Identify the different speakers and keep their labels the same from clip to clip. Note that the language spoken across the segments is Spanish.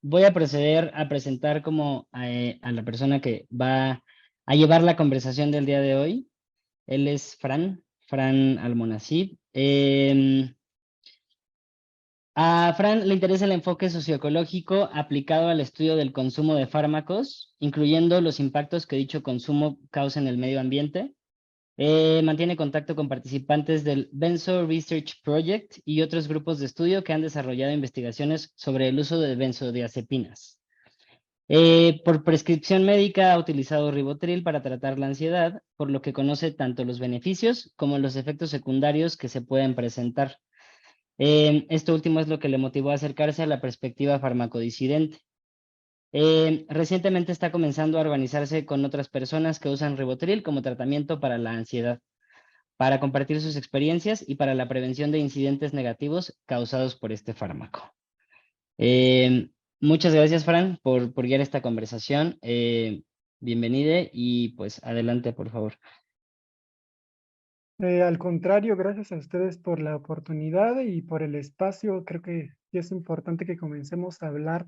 Speaker 1: voy a proceder a presentar como a la persona que va a llevar la conversación del día de hoy. Él es Fran Almonacid. A Fran le interesa el enfoque socioecológico aplicado al estudio del consumo de fármacos, incluyendo los impactos que dicho consumo causa en el medio ambiente. Mantiene contacto con participantes del Benzo Research Project y otros grupos de estudio que han desarrollado investigaciones sobre el uso de benzodiazepinas. Por prescripción médica ha utilizado ribotril para tratar la ansiedad, por lo que conoce tanto los beneficios como los efectos secundarios que se pueden presentar. Esto último es lo que le motivó a acercarse a la perspectiva farmacodisidente. Recientemente está comenzando a organizarse con otras personas que usan ribotril como tratamiento para la ansiedad, para compartir sus experiencias y para la prevención de incidentes negativos causados por este fármaco. Muchas gracias, Fran, por guiar esta conversación. Bienvenida y pues adelante, por favor.
Speaker 2: Al contrario, gracias a ustedes por la oportunidad y por el espacio. Creo que sí es importante que comencemos a hablar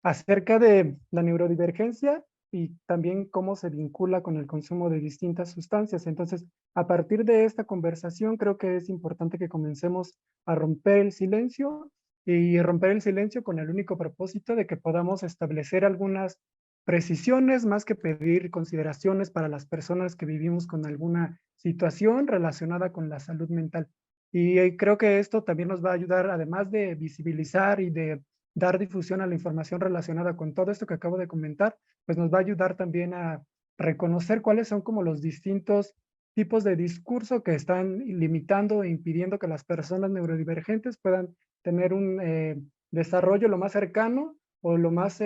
Speaker 2: acerca de la neurodivergencia y también cómo se vincula con el consumo de distintas sustancias. Entonces, a partir de esta conversación, creo que es importante que comencemos a romper el silencio y romper el silencio con el único propósito de que podamos establecer algunas precisiones más que pedir consideraciones para las personas que vivimos con alguna situación relacionada con la salud mental. Y creo que esto también nos va a ayudar, además de visibilizar y de dar difusión a la información relacionada con todo esto que acabo de comentar, pues nos va a ayudar también a reconocer cuáles son como los distintos tipos de discurso que están limitando e impidiendo que las personas neurodivergentes puedan tener un desarrollo lo más cercano o lo más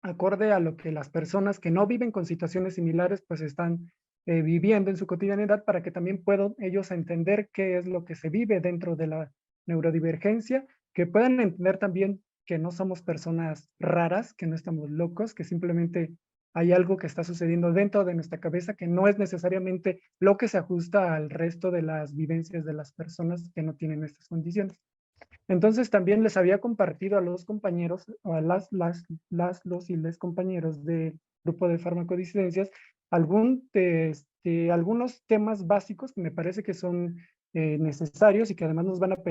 Speaker 2: acorde a lo que las personas que no viven con situaciones similares pues están viviendo en su cotidianidad, para que también puedan ellos entender qué es lo que se vive dentro de la neurodivergencia, que puedan entender también que no somos personas raras, que no estamos locos, que simplemente hay algo que está sucediendo dentro de nuestra cabeza que no es necesariamente lo que se ajusta al resto de las vivencias de las personas que no tienen estas condiciones. Entonces también les había compartido a los compañeros, a los y les compañeros del grupo de farmacodisidencias, algunos temas básicos que me parece que son necesarios y que además nos van a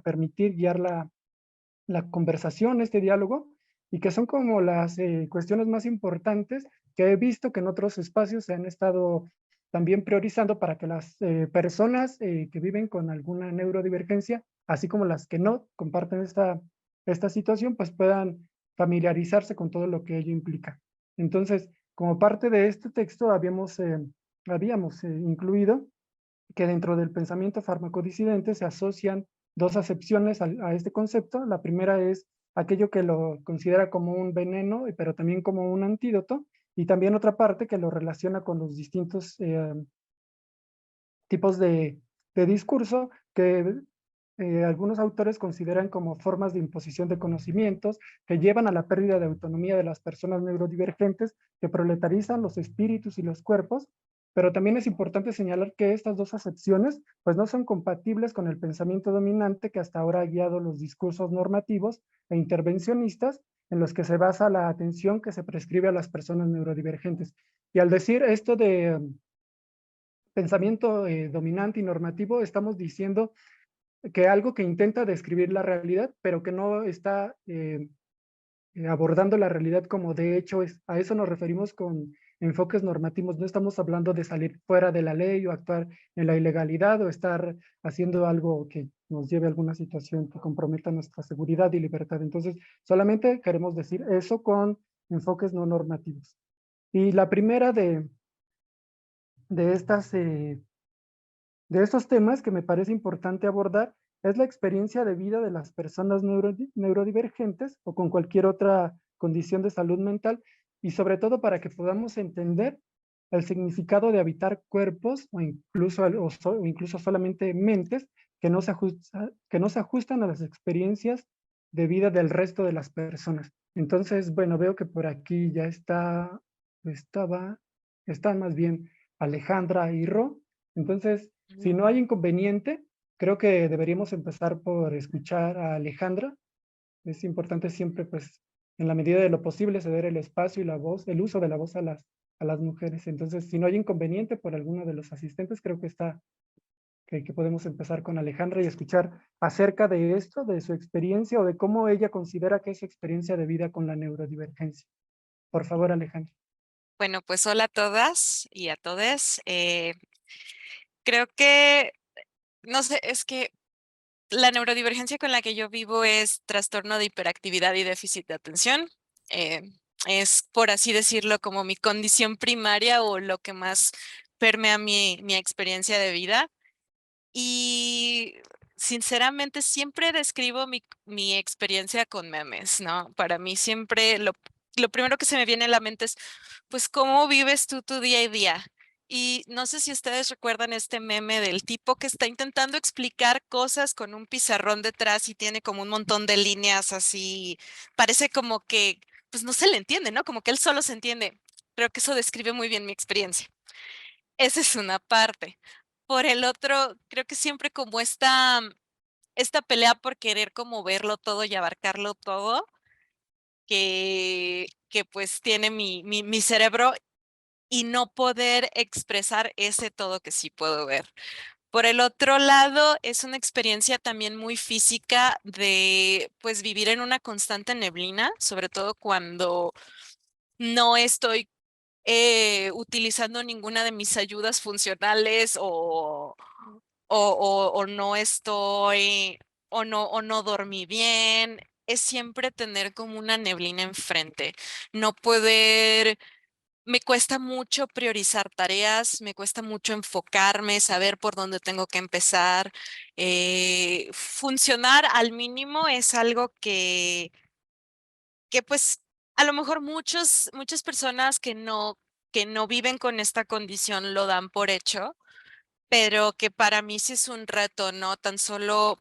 Speaker 2: permitir guiar la conversación, este diálogo, y que son como las cuestiones más importantes que he visto que en otros espacios se han estado también priorizando para que las personas que viven con alguna neurodivergencia, así como las que no comparten esta situación, pues puedan familiarizarse con todo lo que ello implica. Entonces, como parte de este texto, habíamos incluido que dentro del pensamiento farmacodisidente se asocian dos acepciones a este concepto. La primera es aquello que lo considera como un veneno, pero también como un antídoto, y también otra parte que lo relaciona con los distintos tipos de discurso que algunos autores consideran como formas de imposición de conocimientos que llevan a la pérdida de autonomía de las personas neurodivergentes, que proletarizan los espíritus y los cuerpos. Pero también es importante señalar que estas dos acepciones pues no son compatibles con el pensamiento dominante que hasta ahora ha guiado los discursos normativos e intervencionistas en los que se basa la atención que se prescribe a las personas neurodivergentes. Y al decir esto de pensamiento dominante y normativo, estamos diciendo que algo que intenta describir la realidad, pero que no está abordando la realidad como de hecho es. A eso nos referimos con enfoques normativos. No estamos hablando de salir fuera de la ley o actuar en la ilegalidad o estar haciendo algo que nos lleve a alguna situación que comprometa nuestra seguridad y libertad. Entonces, solamente queremos decir eso con enfoques no normativos. Y la primera de estas de estos temas que me parece importante abordar es la experiencia de vida de las personas neurodivergentes o con cualquier otra condición de salud mental, y sobre todo para que podamos entender el significado de habitar cuerpos o incluso solamente mentes que no se ajustan a las experiencias de vida del resto de las personas. Entonces, bueno, veo que por aquí ya están más bien Alejandra y Ro. Entonces, si no hay inconveniente, creo que deberíamos empezar por escuchar a Alejandra Es importante siempre, pues, en la medida de lo posible, ceder el espacio y la voz, el uso de la voz a las mujeres. Entonces, si no hay inconveniente por alguno de los asistentes, creo que está, que podemos empezar con Alejandra y escuchar acerca de esto, de su experiencia o de cómo ella considera que es su experiencia de vida con la neurodivergencia. Por favor, Alejandra.
Speaker 3: Bueno, pues hola a todas y a todes. Creo que, no sé, es que la neurodivergencia con la que yo vivo es trastorno de hiperactividad y déficit de atención. Eh, es, por así decirlo, como mi condición primaria o lo que más permea mi experiencia de vida. Y sinceramente siempre describo mi experiencia con memes, ¿no? Para mí siempre lo primero que se me viene a la mente es, pues, ¿cómo vives tú tu día a día? Y no sé si ustedes recuerdan este meme del tipo que está intentando explicar cosas con un pizarrón detrás y tiene como un montón de líneas así, parece como que, pues no se le entiende, ¿no? Como que él solo se entiende. Creo que eso describe muy bien mi experiencia. Esa es una parte. Por el otro, creo que siempre como esta pelea por querer como verlo todo y abarcarlo todo, que pues tiene mi cerebro y no poder expresar ese todo que sí puedo ver. Por el otro lado, es una experiencia también muy física de pues vivir en una constante neblina, sobre todo cuando no estoy utilizando ninguna de mis ayudas funcionales o no estoy o no dormí bien. Es siempre tener como una neblina enfrente. No poder, me cuesta mucho priorizar tareas, me cuesta mucho enfocarme, saber por dónde tengo que empezar. Funcionar al mínimo es algo que pues a lo mejor muchas personas que no viven con esta condición lo dan por hecho, pero que para mí sí es un reto, ¿no? Tan solo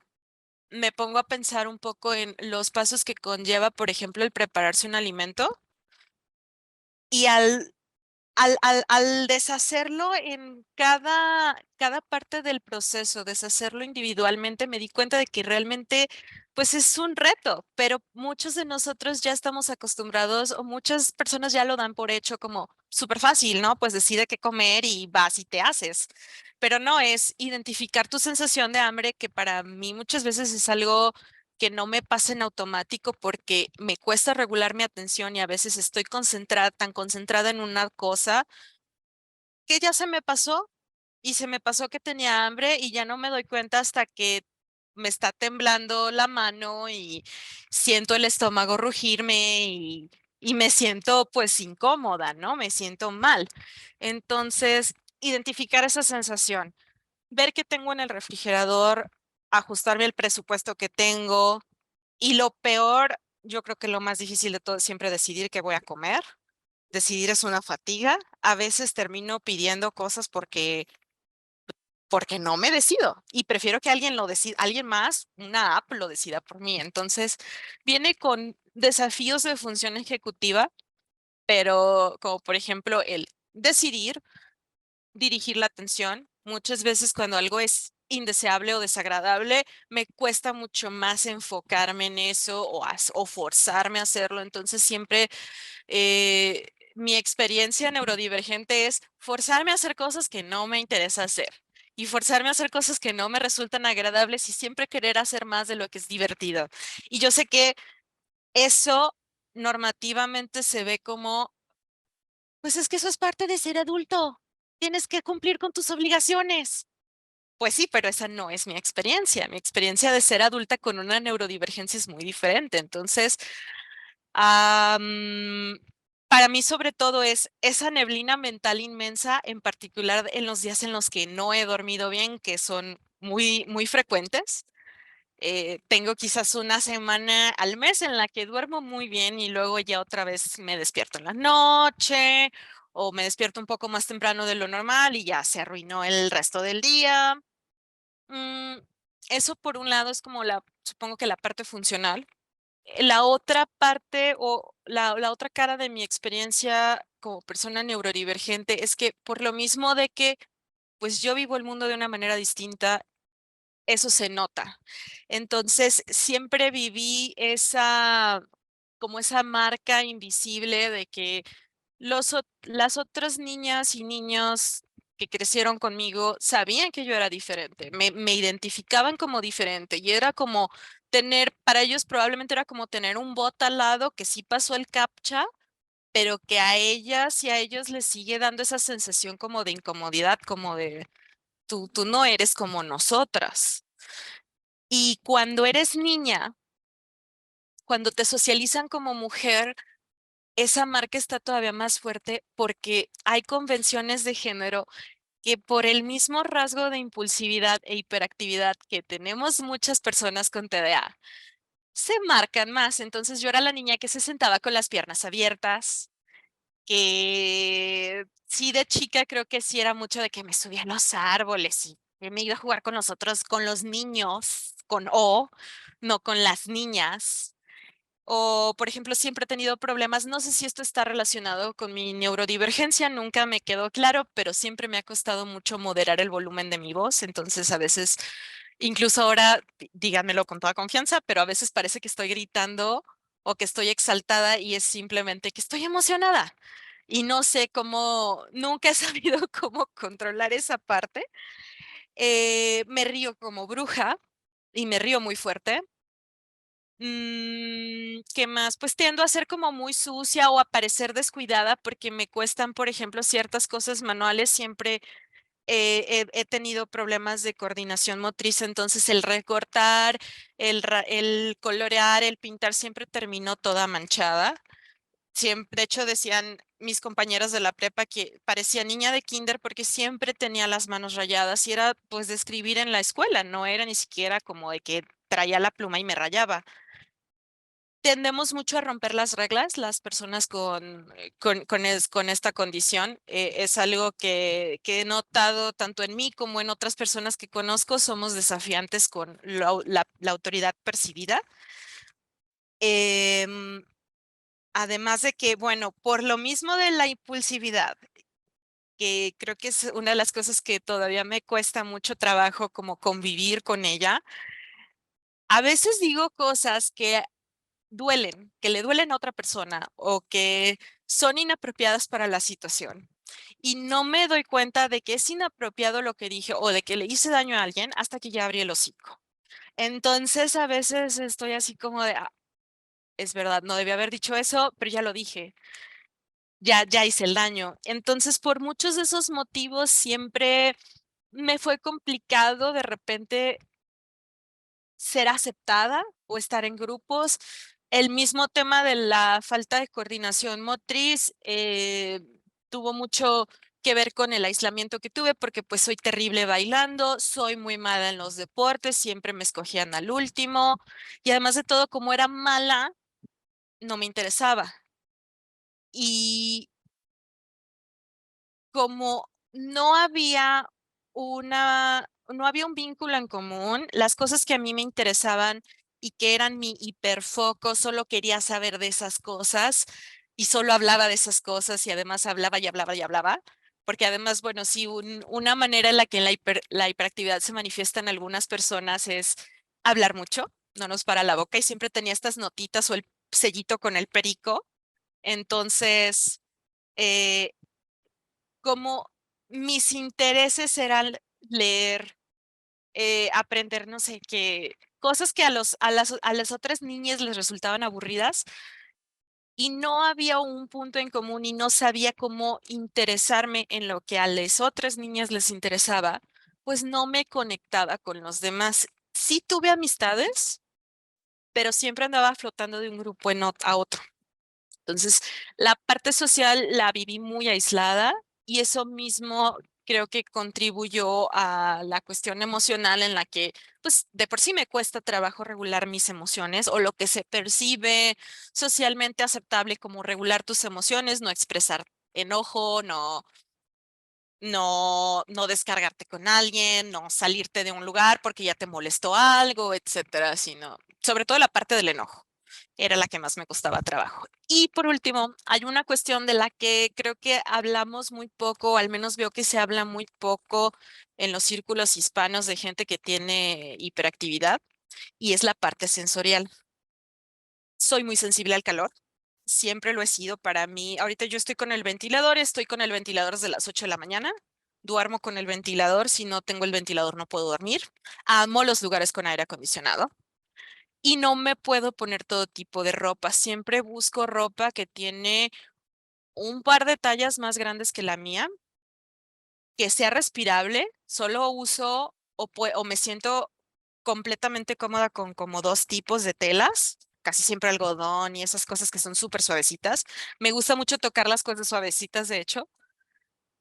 Speaker 3: me pongo a pensar un poco en los pasos que conlleva, por ejemplo, el prepararse un alimento y al deshacerlo en cada parte del proceso, deshacerlo individualmente, me di cuenta de que realmente, pues es un reto, pero muchos de nosotros ya estamos acostumbrados o muchas personas ya lo dan por hecho como súper fácil, ¿no? Pues decide qué comer y vas y te haces. Pero no es identificar tu sensación de hambre, que para mí muchas veces es algo que no me pasa en automático porque me cuesta regular mi atención y a veces estoy concentrada, tan concentrada en una cosa que ya se me pasó y se me pasó que tenía hambre y ya no me doy cuenta hasta que me está temblando la mano y siento el estómago rugirme y me siento pues incómoda, ¿no? Me siento mal. Entonces, identificar esa sensación, ver qué tengo en el refrigerador, ajustarme el presupuesto que tengo y lo peor, yo creo que lo más difícil de todo es siempre decidir qué voy a comer. Decidir es una fatiga. A veces termino pidiendo cosas porque no me decido y prefiero que alguien lo decida, alguien más, una app lo decida por mí. Entonces, viene con desafíos de función ejecutiva, pero como por ejemplo el decidir, dirigir la atención. Muchas veces cuando algo es indeseable o desagradable, me cuesta mucho más enfocarme en eso o forzarme a hacerlo. Entonces, siempre mi experiencia neurodivergente es forzarme a hacer cosas que no me interesa hacer y forzarme a hacer cosas que no me resultan agradables y siempre querer hacer más de lo que es divertido. Y yo sé que eso normativamente se ve como, pues es que eso es parte de ser adulto. Tienes que cumplir con tus obligaciones. Pues sí, pero esa no es mi experiencia. Mi experiencia de ser adulta con una neurodivergencia es muy diferente. Entonces, Am, para mí, sobre todo, es esa neblina mental inmensa, en particular en los días en los que no he dormido bien, que son muy frecuentes. Tengo quizás una semana al mes en la que duermo muy bien y luego ya otra vez me despierto en la noche o me despierto un poco más temprano de lo normal y ya se arruinó el resto del día. Mm, Eso por un lado es como supongo que la parte funcional. La otra parte o la otra cara de mi experiencia como persona neurodivergente es que por lo mismo de que pues yo vivo el mundo de una manera distinta eso se nota. Entonces, siempre viví como esa marca invisible de que las otras niñas y niños que crecieron conmigo sabían que yo era diferente, me identificaban como diferente y era como para ellos probablemente era como tener un bot al lado que sí pasó el CAPTCHA, pero que a ellas y a ellos les sigue dando esa sensación como de incomodidad, como de tú no eres como nosotras. Y cuando eres niña, cuando te socializan como mujer, esa marca está todavía más fuerte porque hay convenciones de género que por el mismo rasgo de impulsividad e hiperactividad que tenemos muchas personas con TDA, se marcan más. Entonces yo era la niña que se sentaba con las piernas abiertas, que sí de chica creo que sí era mucho de que me subía a los árboles y que me iba a jugar con los otros, con los niños, no con las niñas. O, por ejemplo, siempre he tenido problemas, no sé si esto está relacionado con mi neurodivergencia, nunca me quedó claro, pero siempre me ha costado mucho moderar el volumen de mi voz, entonces a veces, incluso ahora, díganmelo con toda confianza, pero a veces parece que estoy gritando o que estoy exaltada y es simplemente que estoy emocionada. Y no sé cómo, nunca he sabido cómo controlar esa parte. Me río como bruja y me río muy fuerte. ¿Qué más? Pues tiendo a ser como muy sucia o a parecer descuidada porque me cuestan, por ejemplo, ciertas cosas manuales. Siempre he tenido problemas de coordinación motriz, entonces el recortar, el colorear, el pintar siempre terminó toda manchada. Siempre, de hecho, decían mis compañeros de la prepa que parecía niña de kinder porque siempre tenía las manos rayadas y era pues de escribir en la escuela, no era ni siquiera como de que traía la pluma y me rayaba. Tendemos mucho a romper las reglas, las personas con esta condición. Es algo que he notado tanto en mí como en otras personas que conozco. Somos desafiantes con la autoridad percibida. Em, Además de que, bueno, por lo mismo de la impulsividad, que creo que es una de las cosas que todavía me cuesta mucho trabajo como convivir con ella, a veces digo cosas que le duelen a otra persona o que son inapropiadas para la situación. Y no me doy cuenta de que es inapropiado lo que dije o de que le hice daño a alguien hasta que ya abrí el hocico. Entonces a veces estoy así como de, es verdad, no debía haber dicho eso, pero ya lo dije, ya hice el daño. Entonces por muchos de esos motivos siempre me fue complicado de repente ser aceptada o estar en grupos. El mismo tema de la falta de coordinación motriz tuvo mucho que ver con el aislamiento que tuve porque pues soy terrible bailando, soy muy mala en los deportes, siempre me escogían al último y además de todo como era mala, no me interesaba. Y como no había un vínculo en común, las cosas que a mí me interesaban y que eran mi hiperfoco, solo quería saber de esas cosas y solo hablaba de esas cosas y además hablaba y hablaba y hablaba, porque además, bueno, sí, una manera en la que la hiperactividad se manifiesta en algunas personas es hablar mucho, no nos para la boca y siempre tenía estas notitas o el sellito con el perico. Entonces, eh, como mis intereses eran leer, aprender, no sé, qué cosas que a las otras niñas les resultaban aburridas y no había un punto en común y no sabía cómo interesarme en lo que a las otras niñas les interesaba, pues no me conectaba con los demás. Sí tuve amistades, pero siempre andaba flotando de un grupo a otro. Entonces, la parte social la viví muy aislada y eso mismo creo que contribuyó a la cuestión emocional en la que, pues, de por sí me cuesta trabajo regular mis emociones o lo que se percibe socialmente aceptable como regular tus emociones, no expresar enojo, no descargarte con alguien, no salirte de un lugar porque ya te molestó algo, etcétera, sino sobre todo la parte del enojo. era la que más me costaba trabajo. Y por último, hay una cuestión de la que creo que hablamos muy poco, al menos veo que se habla muy poco en los círculos hispanos de gente que tiene hiperactividad, y es la parte sensorial. Soy muy sensible al calor, siempre lo he sido para mí. Ahorita yo estoy con el ventilador desde las 8 de la mañana. Duermo con el ventilador, si no tengo el ventilador no puedo dormir. Amo los lugares con aire acondicionado y no me puedo poner todo tipo de ropa. Siempre busco ropa que tiene un par de tallas más grandes que la mía, que sea respirable. Solo uso o me siento completamente cómoda con como dos tipos de telas, casi siempre algodón y esas cosas que son súper suavecitas. Me gusta mucho tocar las cosas suavecitas, de hecho,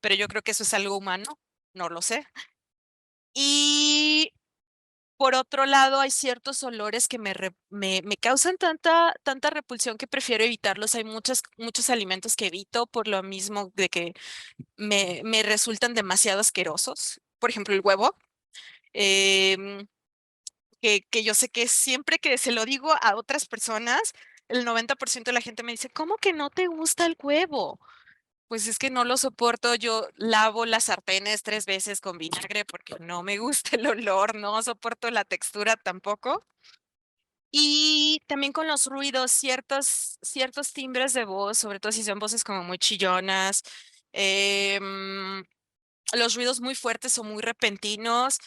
Speaker 3: pero yo creo que eso es algo humano, no lo sé. Y por otro lado, hay ciertos olores que me causan tanta repulsión que prefiero evitarlos. Hay muchos alimentos que evito por lo mismo de que me resultan demasiado asquerosos. Por ejemplo, el huevo. em, que yo sé que siempre que se lo digo a otras personas, el 90% de la gente me dice, ¿cómo que no te gusta el huevo? Pues es que no lo soporto. Yo lavo las sartenes 3 veces con vinagre porque no me gusta el olor, no soporto la textura tampoco. Y también con los ruidos, ciertos timbres de voz, sobre todo si son voces como muy chillonas, em, los ruidos muy fuertes o muy repentinos,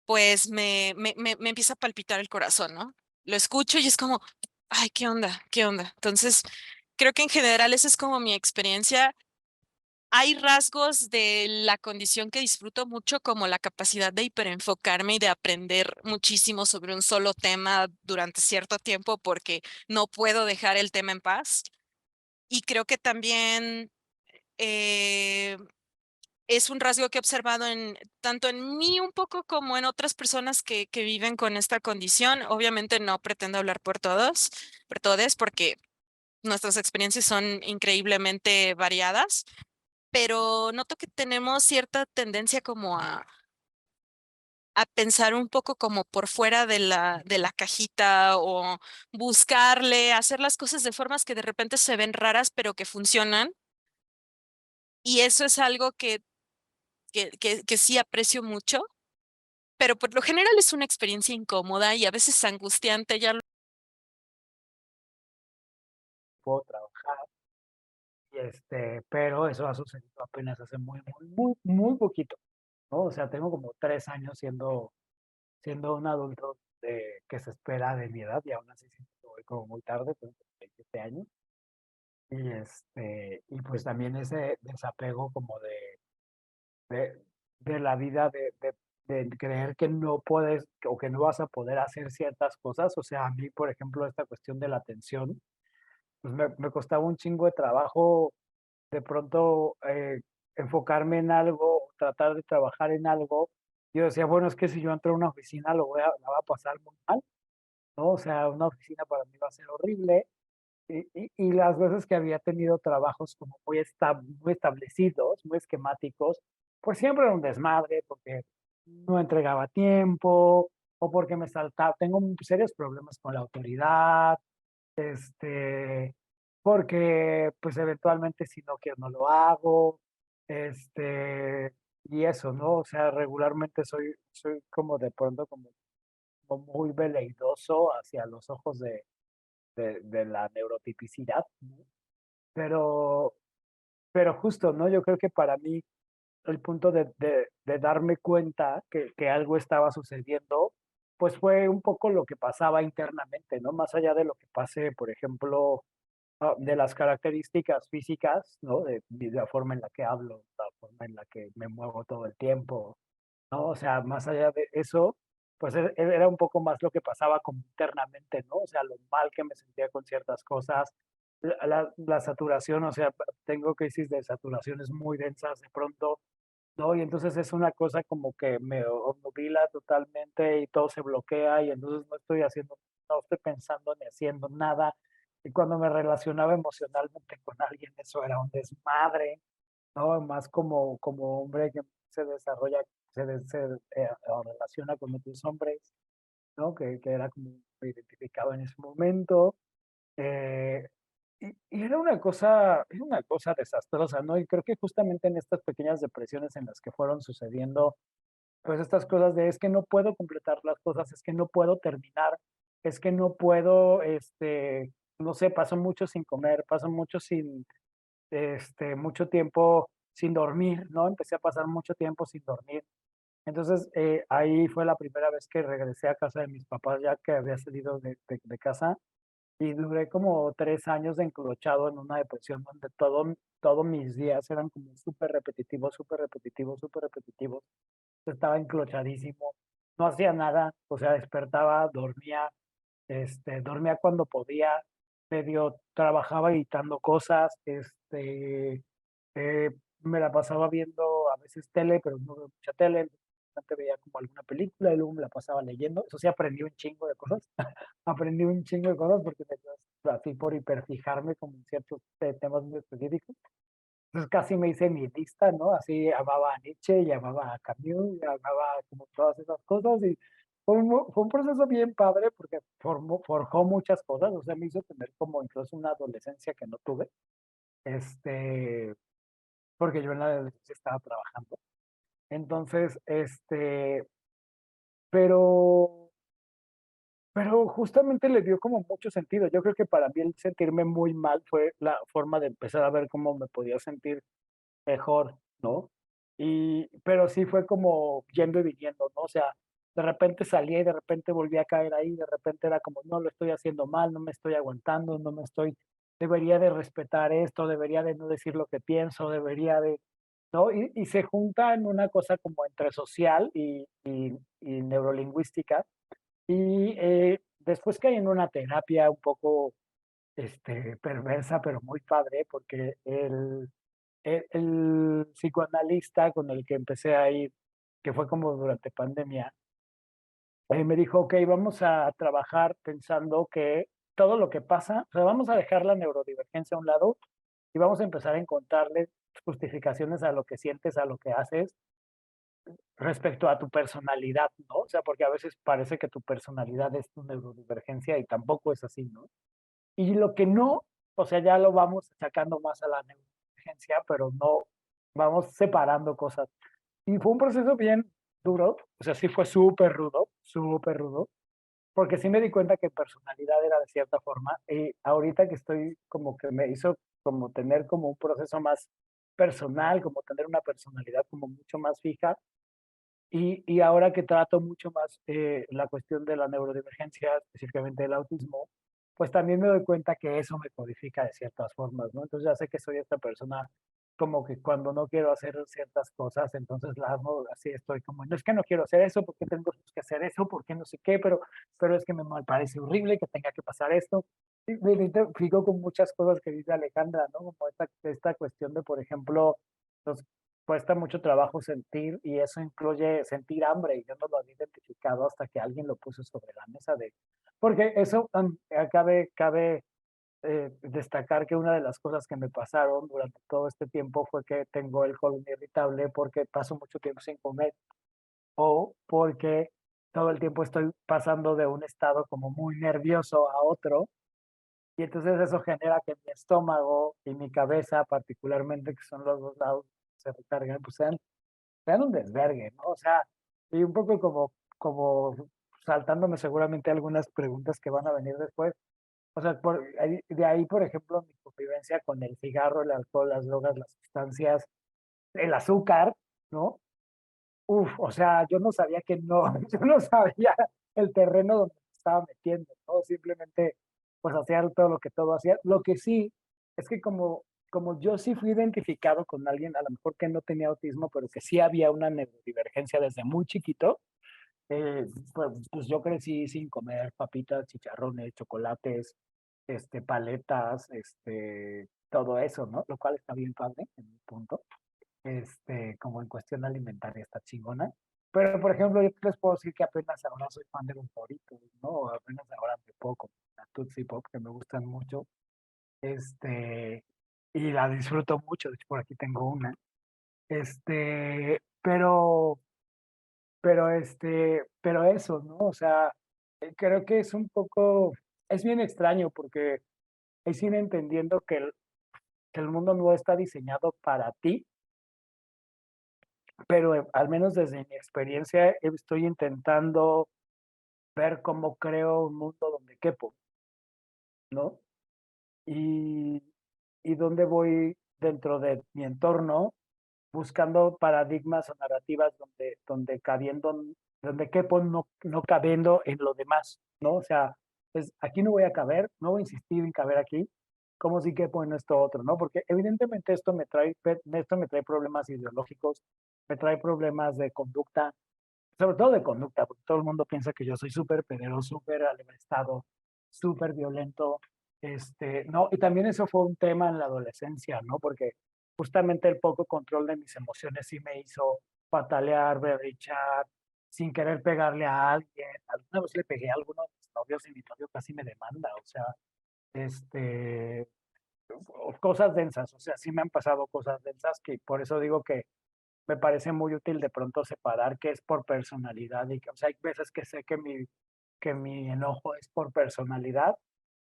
Speaker 3: pues me empieza a palpitar el corazón, ¿no? Lo escucho y es como, ay, ¿qué onda? ¿Qué onda? Entonces, creo que en general esa es como mi experiencia. Hay rasgos de la condición que disfruto mucho, como la capacidad de hiperenfocarme y de aprender muchísimo sobre un solo tema durante cierto tiempo porque no puedo dejar el tema en paz. Y creo que también eh, es un rasgo que he observado tanto en mí un poco como en otras personas que viven con esta condición. Obviamente no pretendo hablar por todos, porque nuestras experiencias son increíblemente variadas, pero noto que tenemos cierta tendencia como a pensar un poco como por fuera de la cajita o buscarle, hacer las cosas de formas que de repente se ven raras, pero que funcionan. Y eso es algo que sí aprecio mucho, pero por lo general es una experiencia incómoda y a veces angustiante.
Speaker 4: puedo trabajar, pero eso ha sucedido apenas hace muy poquito, ¿no? O sea, tengo como 3 años siendo un adulto que se espera de mi edad y aún así siento que voy como muy tarde, tengo 27 años. Y pues también ese desapego como de, de la vida, de creer que no puedes o que no vas a poder hacer ciertas cosas. O sea, a mí, por ejemplo, esta cuestión de la atención, pues me costaba un chingo de trabajo de pronto enfocarme en algo, tratar de trabajar en algo. Yo decía, bueno, es que si yo entro a una oficina la va a pasar muy mal, ¿no? O sea, una oficina para mí va a ser horrible. Y las veces que había tenido trabajos como muy establecidos, muy esquemáticos, pues siempre era un desmadre porque no entregaba a tiempo o porque me saltaba. Tengo serios problemas con la autoridad, este, porque pues eventualmente si no quiero no lo hago, este, y eso, ¿no? O sea, regularmente soy como de pronto como muy veleidoso hacia los ojos de la neurotipicidad, ¿no? Pero, pero justo, ¿no? Yo creo que para mí el punto de darme cuenta que algo estaba sucediendo, pues fue un poco lo que pasaba internamente, ¿no? Más allá de lo que pase, por ejemplo, de las características físicas, ¿no? De la forma en la que hablo, la forma en la que me muevo todo el tiempo, ¿no? O sea, más allá de eso, pues era un poco más lo que pasaba como internamente, ¿no? O sea, lo mal que me sentía con ciertas cosas, la saturación, o sea, tengo crisis de saturaciones muy densas de pronto, ¿no? Y entonces es una cosa como que me obnubila totalmente y todo se bloquea y entonces no estoy pensando ni haciendo nada. Y cuando me relacionaba emocionalmente con alguien, eso era un desmadre, ¿no? Más como hombre que se desarrolla, se relaciona con otros hombres, ¿no? Que era como me identificaba en ese momento. eh, y era una cosa desastrosa, ¿no? Y creo que justamente en estas pequeñas depresiones en las que fueron sucediendo, pues estas cosas de es que no puedo completar las cosas, es que no puedo terminar, es que no puedo, no sé, paso mucho sin comer, paso mucho mucho tiempo sin dormir, ¿no? Empecé a pasar mucho tiempo sin dormir. Entonces, ahí fue la primera vez que regresé a casa de mis papás, ya que había salido de casa, y duré como 3 años enclochado en una depresión donde todos mis días eran como súper repetitivos, súper repetitivos, súper repetitivos. Estaba enclochadísimo, no hacía nada, o sea, despertaba, dormía cuando podía, medio trabajaba editando cosas, eh, me la pasaba viendo a veces tele, pero no veo mucha tele, antes veía como alguna película y luego me la pasaba leyendo. Eso sí, aprendí un chingo de cosas, aprendí un chingo de cosas porque me dio así por hiperfijarme como en ciertos temas muy específicos. Entonces casi me hice mi lista, ¿no? Así amaba a Nietzsche, y amaba a Camus, y amaba como todas esas cosas y fue un proceso bien padre porque forjó muchas cosas, o sea, me hizo tener como incluso una adolescencia que no tuve, este, porque yo en la adolescencia estaba trabajando. Entonces, pero, pero justamente le dio como mucho sentido. Yo creo que para mí el sentirme muy mal fue la forma de empezar a ver cómo me podía sentir mejor, ¿no? Pero sí fue como yendo y viniendo, ¿no? O sea, de repente salía y de repente volvía a caer ahí, de repente era como, no, lo estoy haciendo mal, no me estoy aguantando, debería de respetar esto, debería de no decir lo que pienso, debería de, ¿no? Y se junta en una cosa como entre social y neurolingüística. Después caí en una terapia un poco perversa, pero muy padre, porque el psicoanalista con el que empecé a ir, que fue como durante pandemia, me dijo, ok, vamos a trabajar pensando que todo lo que pasa, o sea, vamos a dejar la neurodivergencia a un lado y vamos a empezar a encontrarle justificaciones a lo que sientes, a lo que haces, respecto a tu personalidad, ¿no? O sea, porque a veces parece que tu personalidad es tu neurodivergencia y tampoco es así, ¿no? Y lo que no, o sea, ya lo vamos sacando más a la neurodivergencia, pero no vamos separando cosas. Y fue un proceso bien duro, o sea, sí fue súper rudo, porque sí me di cuenta que personalidad era de cierta forma, y ahorita que estoy como que me hizo como tener como un proceso más personal, como tener una personalidad como mucho más fija, y ahora que trato mucho más la cuestión de la neurodivergencia, específicamente el autismo, pues también me doy cuenta que eso me codifica de ciertas formas, ¿no? Entonces ya sé que soy esta persona como que cuando no quiero hacer ciertas cosas, entonces las hago así, estoy como, no es que no quiero hacer eso, porque tengo que hacer eso, porque no sé qué, pero es que me parece horrible que tenga que pasar esto. Y me identifico con muchas cosas que dice Alejandra, ¿no? Como esta cuestión de, por ejemplo, los cuesta mucho trabajo sentir y eso incluye sentir hambre y yo no lo había identificado hasta que alguien lo puso sobre la mesa porque eso cabe destacar que una de las cosas que me pasaron durante todo este tiempo fue que tengo el colon irritable porque paso mucho tiempo sin comer o porque todo el tiempo estoy pasando de un estado como muy nervioso a otro y entonces eso genera que mi estómago y mi cabeza particularmente, que son los dos lados que se recargan, pues sean un desvergue, ¿no? O sea, y un poco como saltándome seguramente algunas preguntas que van a venir después. O sea, de ahí, por ejemplo, mi convivencia con el cigarro, el alcohol, las drogas, las sustancias, el azúcar, ¿no? Uf, o sea, yo no sabía que no, yo no sabía el terreno donde me estaba metiendo, ¿no? Simplemente, pues hacía todo lo que todo hacía. Lo que sí es que como yo sí fui identificado con alguien, a lo mejor que no tenía autismo, pero que sí había una neurodivergencia desde muy chiquito, pues yo crecí sin comer papitas, chicharrones, chocolates, paletas, todo eso, ¿no? Lo cual está bien padre en mi punto, como en cuestión alimentaria está chingona. Pero, por ejemplo, yo les puedo decir que apenas ahora soy fan de los Doritos, ¿no? Apenas ahora me puedo comer la Tootsie Pop, que me gustan mucho, este, y la disfruto mucho, de hecho por aquí tengo una, este, pero, pero eso, ¿no? O sea, creo que es un poco, es bien extraño porque es ir entendiendo que el mundo no está diseñado para ti, pero al menos desde mi experiencia estoy intentando ver cómo creo un mundo donde quepo, ¿no? Y, y dónde voy dentro de mi entorno buscando paradigmas o narrativas donde cabiendo, donde quepo no cabiendo en lo demás, ¿no? O sea, aquí no voy a caber, no voy a insistir en caber aquí, como si quepo en esto otro, ¿no? Porque evidentemente esto me trae problemas ideológicos, me trae problemas de conducta, sobre todo de conducta, porque todo el mundo piensa que yo soy súper pedero, súper alebrestado, súper violento, no, y también eso fue un tema en la adolescencia, ¿no? Porque justamente el poco control de mis emociones sí me hizo patalear, berrichar, sin querer pegarle a alguien. Alguna vez le pegué a alguno de mis novios y mi novio casi me demanda, o sea, este, cosas densas, o sea, sí me han pasado cosas densas que por eso digo que me parece muy útil de pronto separar qué es por personalidad y que, o sea, hay veces que sé que mi enojo es por personalidad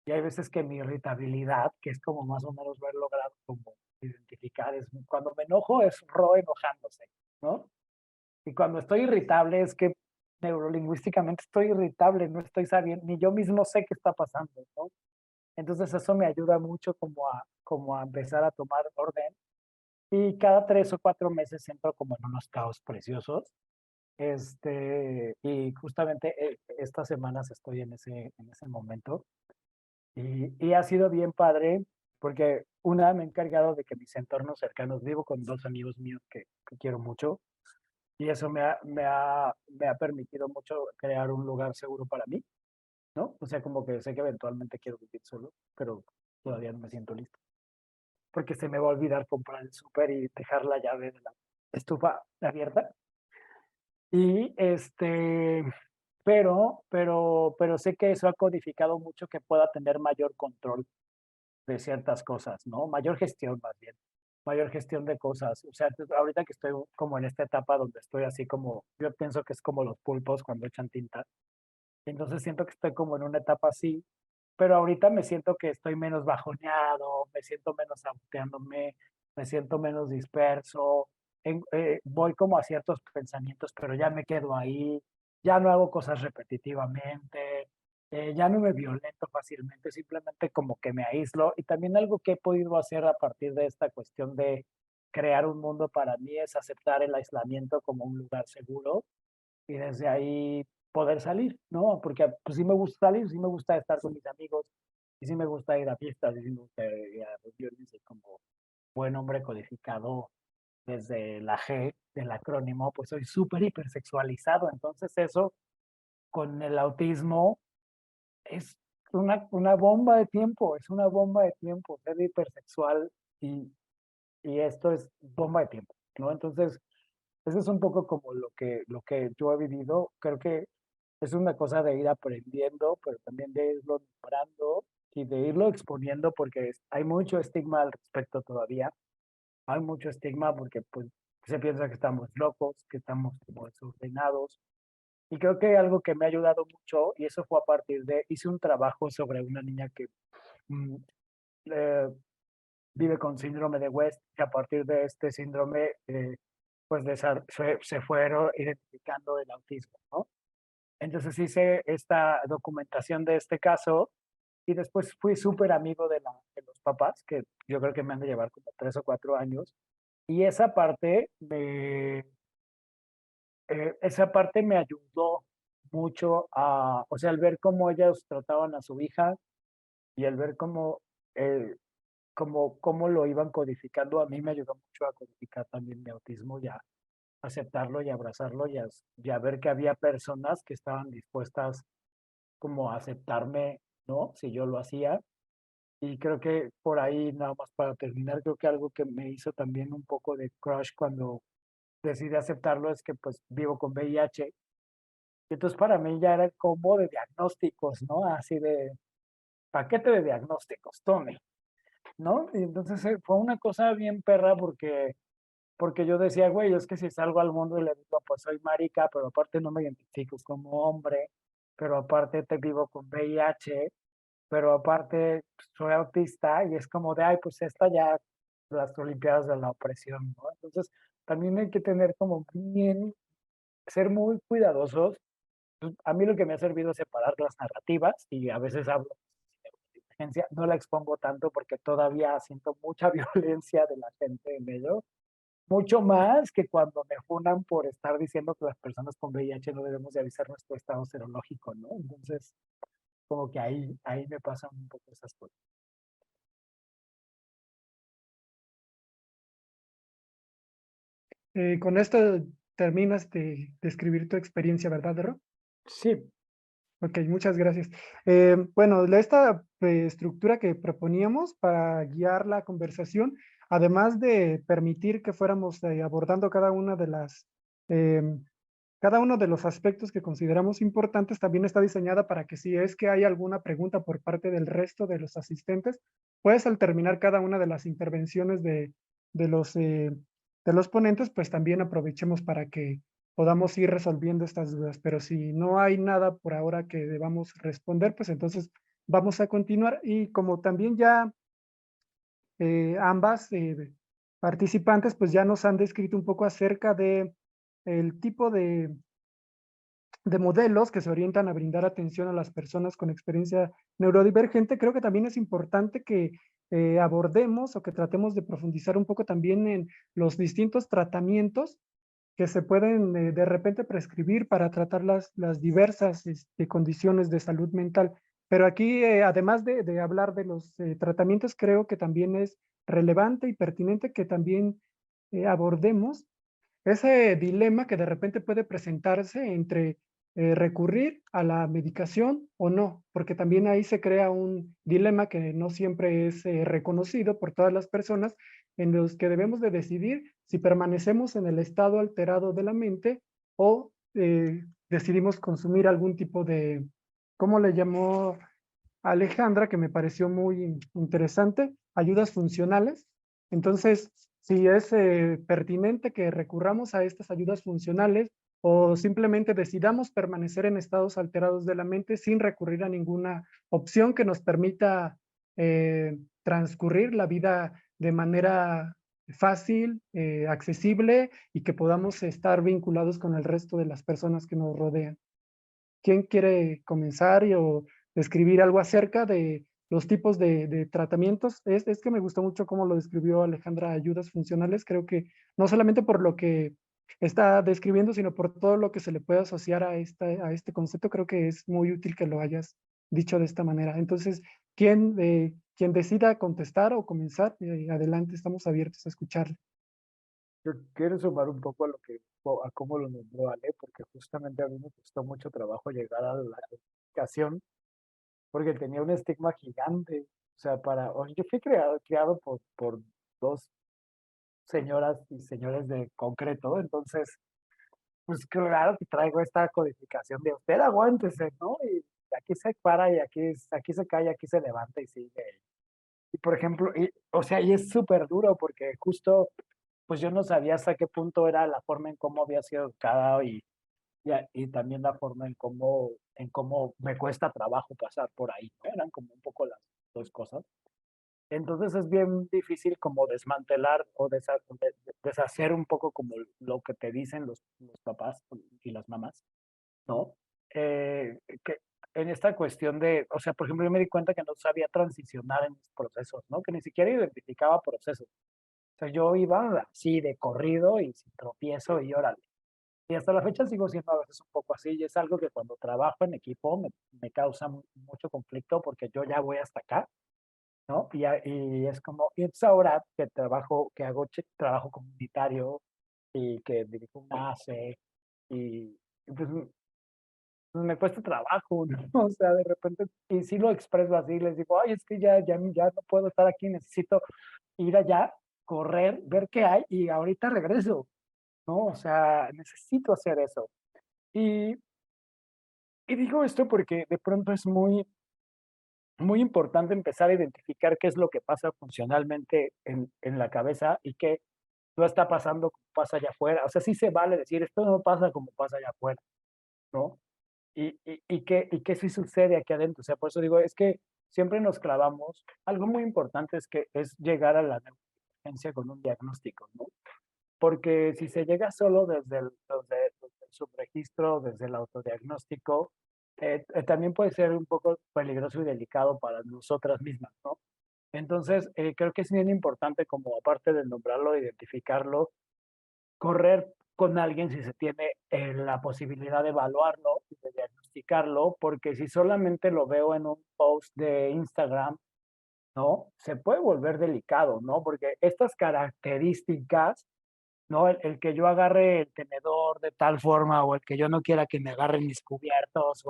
Speaker 4: y hay veces que mi irritabilidad, que es como más o menos ver logrado como identificar, es cuando me enojo es Ro enojándose, ¿no? Y cuando estoy irritable es que neurolingüísticamente estoy irritable, no estoy sabiendo, ni yo mismo sé qué está pasando, ¿no? Entonces eso me ayuda mucho como a empezar a tomar orden y cada 3 o 4 meses entro como en unos caos preciosos. Y justamente estas semanas estoy en ese momento y ha sido bien padre porque una me he encargado de que mis entornos cercanos, vivo con 2 amigos míos que quiero mucho y eso me ha permitido mucho crear un lugar seguro para mí, ¿no? O sea, como que sé que eventualmente quiero vivir solo, pero todavía no me siento listo porque se me va a olvidar comprar el súper y dejar la llave de la estufa abierta. Y pero sé que eso ha codificado mucho que pueda tener mayor control de ciertas cosas, ¿no? Mayor gestión más bien, mayor gestión de cosas. O sea, ahorita que estoy como en esta etapa donde estoy así como, yo pienso que es como los pulpos cuando echan tinta. Entonces siento que estoy como en una etapa así, pero ahorita me siento que estoy menos bajoneado, me siento menos saboteándome, me siento menos disperso, voy como a ciertos pensamientos, pero ya me quedo ahí, ya no hago cosas repetitivamente, ya no me violento fácilmente, simplemente como que me aíslo. Y también algo que he podido hacer a partir de esta cuestión de crear un mundo para mí es aceptar el aislamiento como un lugar seguro y desde ahí poder salir, ¿no? Porque pues sí me gusta salir, sí me gusta estar con mis amigos, y sí me gusta ir a fiestas, y sí me gusta ir a reuniones, y como buen hombre codificado desde la G del acrónimo, pues soy súper hipersexualizado, entonces eso con el autismo es una bomba de tiempo, es una bomba de tiempo, ser hipersexual y, y esto es bomba de tiempo, ¿no? Entonces, eso es un poco como lo que yo he vivido. Creo que es una cosa de ir aprendiendo, pero también de irlo nombrando y de irlo exponiendo porque hay mucho estigma al respecto todavía. Hay mucho estigma porque pues se piensa que estamos locos, que estamos como desordenados. Y creo que algo que me ha ayudado mucho, y eso fue a partir de, hice un trabajo sobre una niña que mm, eh, vive con síndrome de West, y a partir de este síndrome, pues se fueron identificando el autismo, ¿no? Entonces hice esta documentación de este caso y después fui súper amigo de los papás, que yo creo que me han de llevar como 3 o 4 años. Y esa parte me ayudó mucho o sea, al ver cómo ellos trataban a su hija y al ver eh, cómo lo iban codificando, a mí me ayudó mucho a codificar también mi autismo, ya aceptarlo y abrazarlo y a ver que había personas que estaban dispuestas como a aceptarme, ¿no? Si yo lo hacía. Y creo que por ahí, nada más para terminar, creo que algo que me hizo también un poco de crush cuando decidí aceptarlo es que pues vivo con VIH. Y entonces para mí ya era el combo de diagnósticos, ¿no? Así de paquete de diagnósticos, tome, ¿no? Y entonces fue una cosa bien perra porque yo decía, güey, es que si salgo al mundo y le digo, pues soy marica, pero aparte no me identifico como hombre, pero aparte te vivo con VIH, pero aparte pues, soy autista y es como de, ay, pues esta ya, las Olimpiadas de la opresión, ¿no? Entonces, también hay que tener como bien, ser muy cuidadosos. A mí lo que me ha servido es separar las narrativas y a veces hablo de neurodivergencia, no la expongo tanto porque todavía siento mucha violencia de la gente en ello, mucho más que cuando me funan por estar diciendo que las personas con VIH no debemos de avisar nuestro estado serológico, ¿no? Entonces, como que ahí me pasan un poco esas cosas.
Speaker 2: Con esto terminas de describir tu experiencia, ¿verdad, Ro?
Speaker 4: Sí,
Speaker 2: Ok, muchas gracias. Bueno, esta estructura que proponíamos para guiar la conversación, además de permitir que fuéramos abordando cada uno de los aspectos que consideramos importantes, también está diseñada para que si es que hay alguna pregunta por parte del resto de los asistentes, pues al terminar cada una de las intervenciones de los, eh, de los ponentes, pues también aprovechemos para que podamos ir resolviendo estas dudas. Pero si no hay nada por ahora que debamos responder, pues entonces vamos a continuar. Y como también ya ambas participantes, pues ya nos han descrito un poco acerca de el tipo de modelos que se orientan a brindar atención a las personas con experiencia neurodivergente, creo que también es importante que abordemos o que tratemos de profundizar un poco también en los distintos tratamientos que se pueden de repente prescribir para tratar las diversas condiciones de salud mental. Pero aquí, además de hablar de los tratamientos, creo que también es relevante y pertinente que también abordemos ese dilema que de repente puede presentarse entre recurrir a la medicación o no, porque también ahí se crea un dilema que no siempre es reconocido por todas las personas, en los que debemos de decidir si permanecemos en el estado alterado de la mente o decidimos consumir algún tipo de, ¿cómo le llamó Alejandra, que me pareció muy interesante, ayudas funcionales? Entonces, si es pertinente que recurramos a estas ayudas funcionales o simplemente decidamos permanecer en estados alterados de la mente sin recurrir a ninguna opción que nos permita transcurrir la vida de manera fácil, accesible y que podamos estar vinculados con el resto de las personas que nos rodean. ¿Quién quiere comenzar o describir algo acerca de los tipos de tratamientos? Es que me gustó mucho cómo lo describió Alejandra, ayudas funcionales. Creo que no solamente por lo que está describiendo, sino por todo lo que se le puede asociar a este concepto, creo que es muy útil que lo hayas dicho de esta manera. Entonces, quien decida contestar o comenzar, adelante, estamos abiertos a escucharle.
Speaker 4: yo quiero sumar un poco a lo que, a cómo lo nombró Ale, porque justamente a mí me costó mucho trabajo llegar a la educación, porque tenía un estigma gigante. O sea, yo fui criado por dos señoras y señores de concreto, entonces, pues claro que traigo esta codificación de usted aguántese, ¿no? Y aquí se para y aquí se cae, aquí se levanta y sigue. Y por ejemplo, o sea, y es súper duro porque justo, pues yo no sabía hasta qué punto era la forma en cómo había sido educada y también la forma en cómo me cuesta trabajo pasar por ahí, ¿no? Eran como un poco las dos cosas. Entonces es bien difícil como desmantelar o deshacer un poco como lo que te dicen los papás y las mamás, ¿no? Que en esta cuestión de, o sea, por ejemplo, yo me di cuenta que no sabía transicionar en mis procesos, ¿no? Que ni siquiera identificaba procesos. O sea, yo iba así de corrido y sin tropiezo y órale. Y hasta la fecha sigo siendo a veces un poco así y es algo que cuando trabajo en equipo me causa mucho conflicto porque yo ya voy hasta acá, ¿no? Y es como, y entonces ahora que hago trabajo comunitario y que dirijo un ACE y pues me cuesta trabajo, ¿no? O sea, de repente, y sí lo expreso así, les digo, ay, es que ya no puedo estar aquí, necesito ir allá, correr, ver qué hay y ahorita regreso, ¿no? O sea, necesito hacer eso. Y, y digo esto porque de pronto es muy importante empezar a identificar qué es lo que pasa funcionalmente en la cabeza y qué no está pasando como pasa allá afuera. O sea, sí se vale decir, esto no pasa como pasa allá afuera, ¿no? y qué sí sucede aquí adentro. O sea, por eso digo, es que siempre nos clavamos. Algo muy importante es que es llegar a la neurociencia con un diagnóstico, ¿no? Porque si se llega solo desde el subregistro, desde el autodiagnóstico, también puede ser un poco peligroso y delicado para nosotras mismas, ¿no? Entonces, creo que es bien importante, como aparte de nombrarlo, identificarlo, correr con alguien si se tiene la posibilidad de evaluarlo y de diagnosticarlo, porque si solamente lo veo en un post de Instagram, ¿no? Se puede volver delicado, ¿no? Porque estas características, ¿no? El que yo agarre el tenedor de tal forma o el que yo no quiera que me agarren mis cubiertos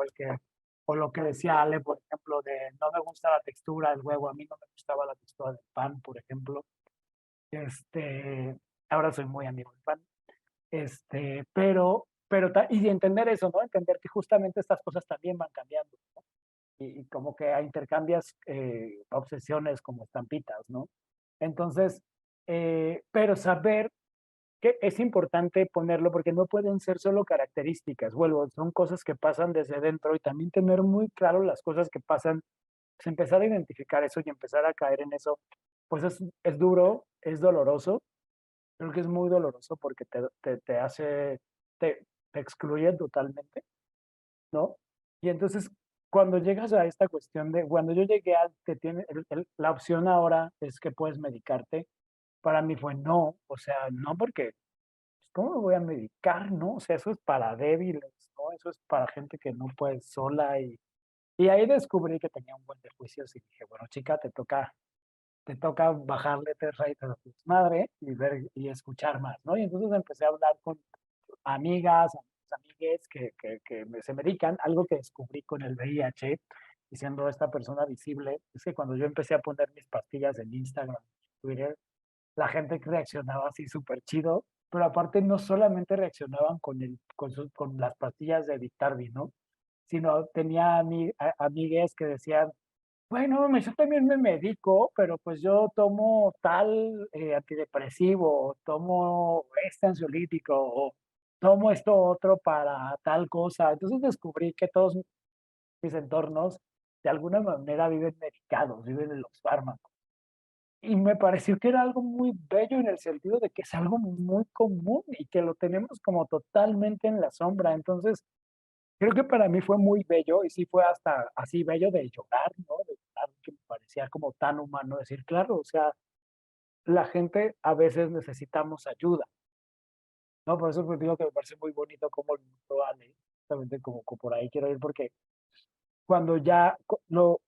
Speaker 4: o lo que decía Ale, por ejemplo, de no me gusta la textura del huevo, a mí no me gustaba la textura del pan, por ejemplo. Ahora soy muy amigo del pan. Y entender eso, ¿no? Entender que justamente estas cosas también van cambiando, ¿no? Y como que intercambias obsesiones como estampitas, ¿no? Entonces, pero saber que es importante ponerlo porque no pueden ser solo características, vuelvo, son cosas que pasan desde dentro y también tener muy claro las cosas que pasan, pues empezar a identificar eso y empezar a caer en eso, pues es duro, es doloroso, creo que es muy doloroso porque te hace, te excluye totalmente, ¿no? Y entonces, cuando llegas a esta cuestión de, cuando yo llegué a, te tiene, la opción ahora es que puedes medicarte, para mí fue no, o sea, no porque ¿cómo me voy a medicar, no? O sea, eso es para débiles, ¿no? Eso es para gente que no puede sola y ahí descubrí que tenía un buen de juicios y dije, bueno, chica, te toca bajarle 3 rayitas a tu madre y ver y escuchar más, ¿no? Y entonces empecé a hablar con amigas, amigues que se medican, algo que descubrí con el VIH, y siendo esta persona visible, es que cuando yo empecé a poner mis pastillas en Instagram, Twitter, la gente reaccionaba así súper chido, pero aparte no solamente reaccionaban con las pastillas de Biktarvy, ¿no? Sino tenía amigues que decían, bueno, yo también me medico, pero pues yo tomo tal antidepresivo, o tomo este ansiolítico, o tomo esto otro para tal cosa. Entonces descubrí que todos mis entornos de alguna manera viven medicados, viven en los fármacos. Y me pareció que era algo muy bello en el sentido de que es algo muy común y que lo tenemos como totalmente en la sombra. Entonces, creo que para mí fue muy bello y sí fue hasta así bello de llorar, ¿no? De llorar, que me parecía como tan humano decir, claro, o sea, la gente a veces necesitamos ayuda, ¿no? Por eso pues digo que me parece muy bonito como lo Ale, justamente como por ahí quiero ir, porque cuando ya lo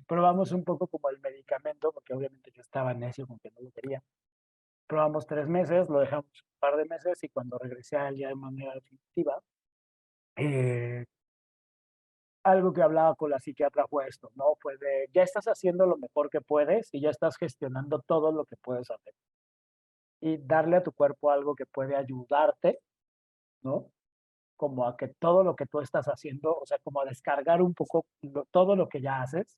Speaker 4: probamos un poco como el medicamento, porque obviamente yo estaba necio con que no lo quería. Probamos 3 meses, lo dejamos un par de meses y cuando regresé a él ya de manera definitiva, eh, algo que hablaba con la psiquiatra fue esto, ¿no? Fue de, ya estás haciendo lo mejor que puedes y ya estás gestionando todo lo que puedes hacer. Y darle a tu cuerpo algo que puede ayudarte, ¿no? Como a que todo lo que tú estás haciendo, o sea, como a descargar un poco todo lo que ya haces,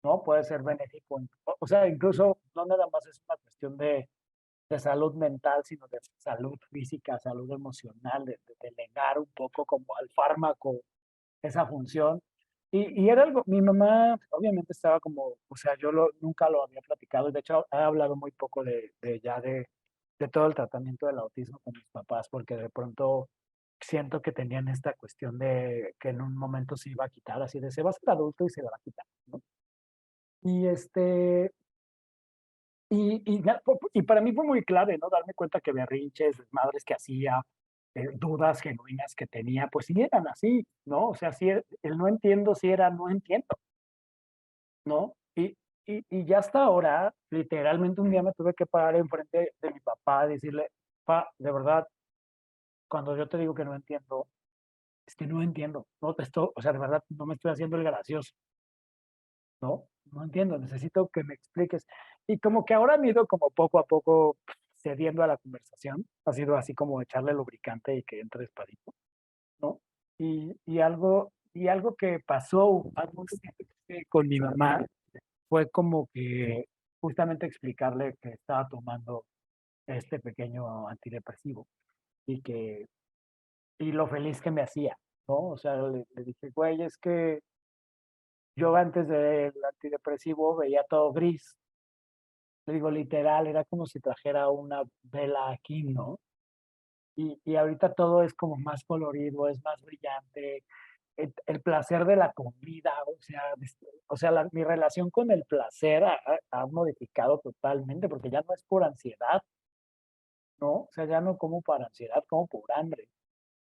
Speaker 4: ¿no? Puede ser benéfico. O sea, incluso no nada más es una cuestión de salud mental, sino de salud física, salud emocional, de delegar un poco como al fármaco esa función. Y era algo, mi mamá obviamente estaba como, o sea, nunca lo había platicado, y de hecho he hablado muy poco de todo el tratamiento del autismo con mis papás, porque de pronto siento que tenían esta cuestión de que en un momento se iba a quitar, así de se va a ser adulto y se va a quitar, ¿no? Y y para mí fue muy clave, ¿no? Darme cuenta que berrinches, desmadres que hacía, dudas genuinas que tenía, pues sí eran así, ¿no? O sea, sí, el no entiendo sí era no entiendo, ¿no? Y ya hasta ahora, literalmente un día me tuve que parar enfrente de mi papá y decirle, pa, de verdad, cuando yo te digo que no entiendo, es que no entiendo, no te estoy, o sea, de verdad no me estoy haciendo el gracioso, ¿no? No entiendo, necesito que me expliques. Y como que ahora han ido como poco a poco cediendo a la conversación, ha sido así como echarle lubricante y que entre despacito, ¿no? Y algo que pasó algo que con mi mamá fue como que justamente explicarle que estaba tomando este pequeño antidepresivo y lo feliz que me hacía, ¿no? O sea, le dije, güey, es que yo antes del antidepresivo veía todo gris. Le digo, literal, era como si trajera una vela aquí, ¿no? Y ahorita todo es como más colorido, es más brillante. El placer de la comida, o sea, mi relación con el placer ha modificado totalmente, porque ya no es por ansiedad, ¿no? O sea, ya no como por ansiedad, como por hambre,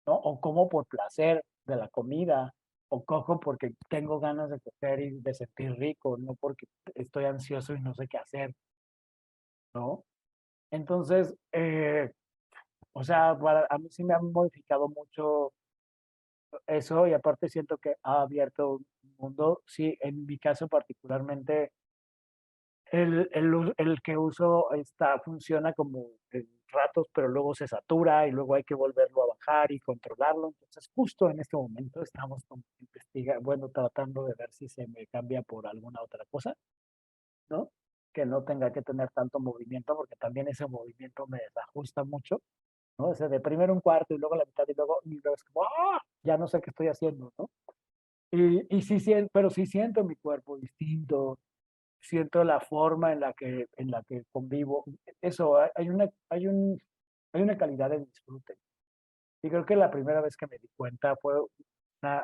Speaker 4: ¿no? O como por placer de la comida, o cojo porque tengo ganas de comer y de sentir rico, no porque estoy ansioso y no sé qué hacer, ¿no? Entonces, o sea, a mí sí me ha modificado mucho eso y aparte siento que ha abierto un mundo. Sí, en mi caso particularmente, el que uso funciona como en ratos, pero luego se satura y luego hay que volverlo a bajar y controlarlo. Entonces, justo en este momento estamos como bueno, tratando de ver si se me cambia por alguna otra cosa, ¿no? Que no tenga que tener tanto movimiento, porque también ese movimiento me desajusta mucho, ¿no? O sea, de primero un cuarto y luego la mitad y luego es como, ¡ah! Ya no sé qué estoy haciendo, ¿no? Y sí siento, pero sí siento mi cuerpo distinto, siento la forma en la que convivo. Eso, hay una calidad de disfrute. Y creo que la primera vez que me di cuenta fue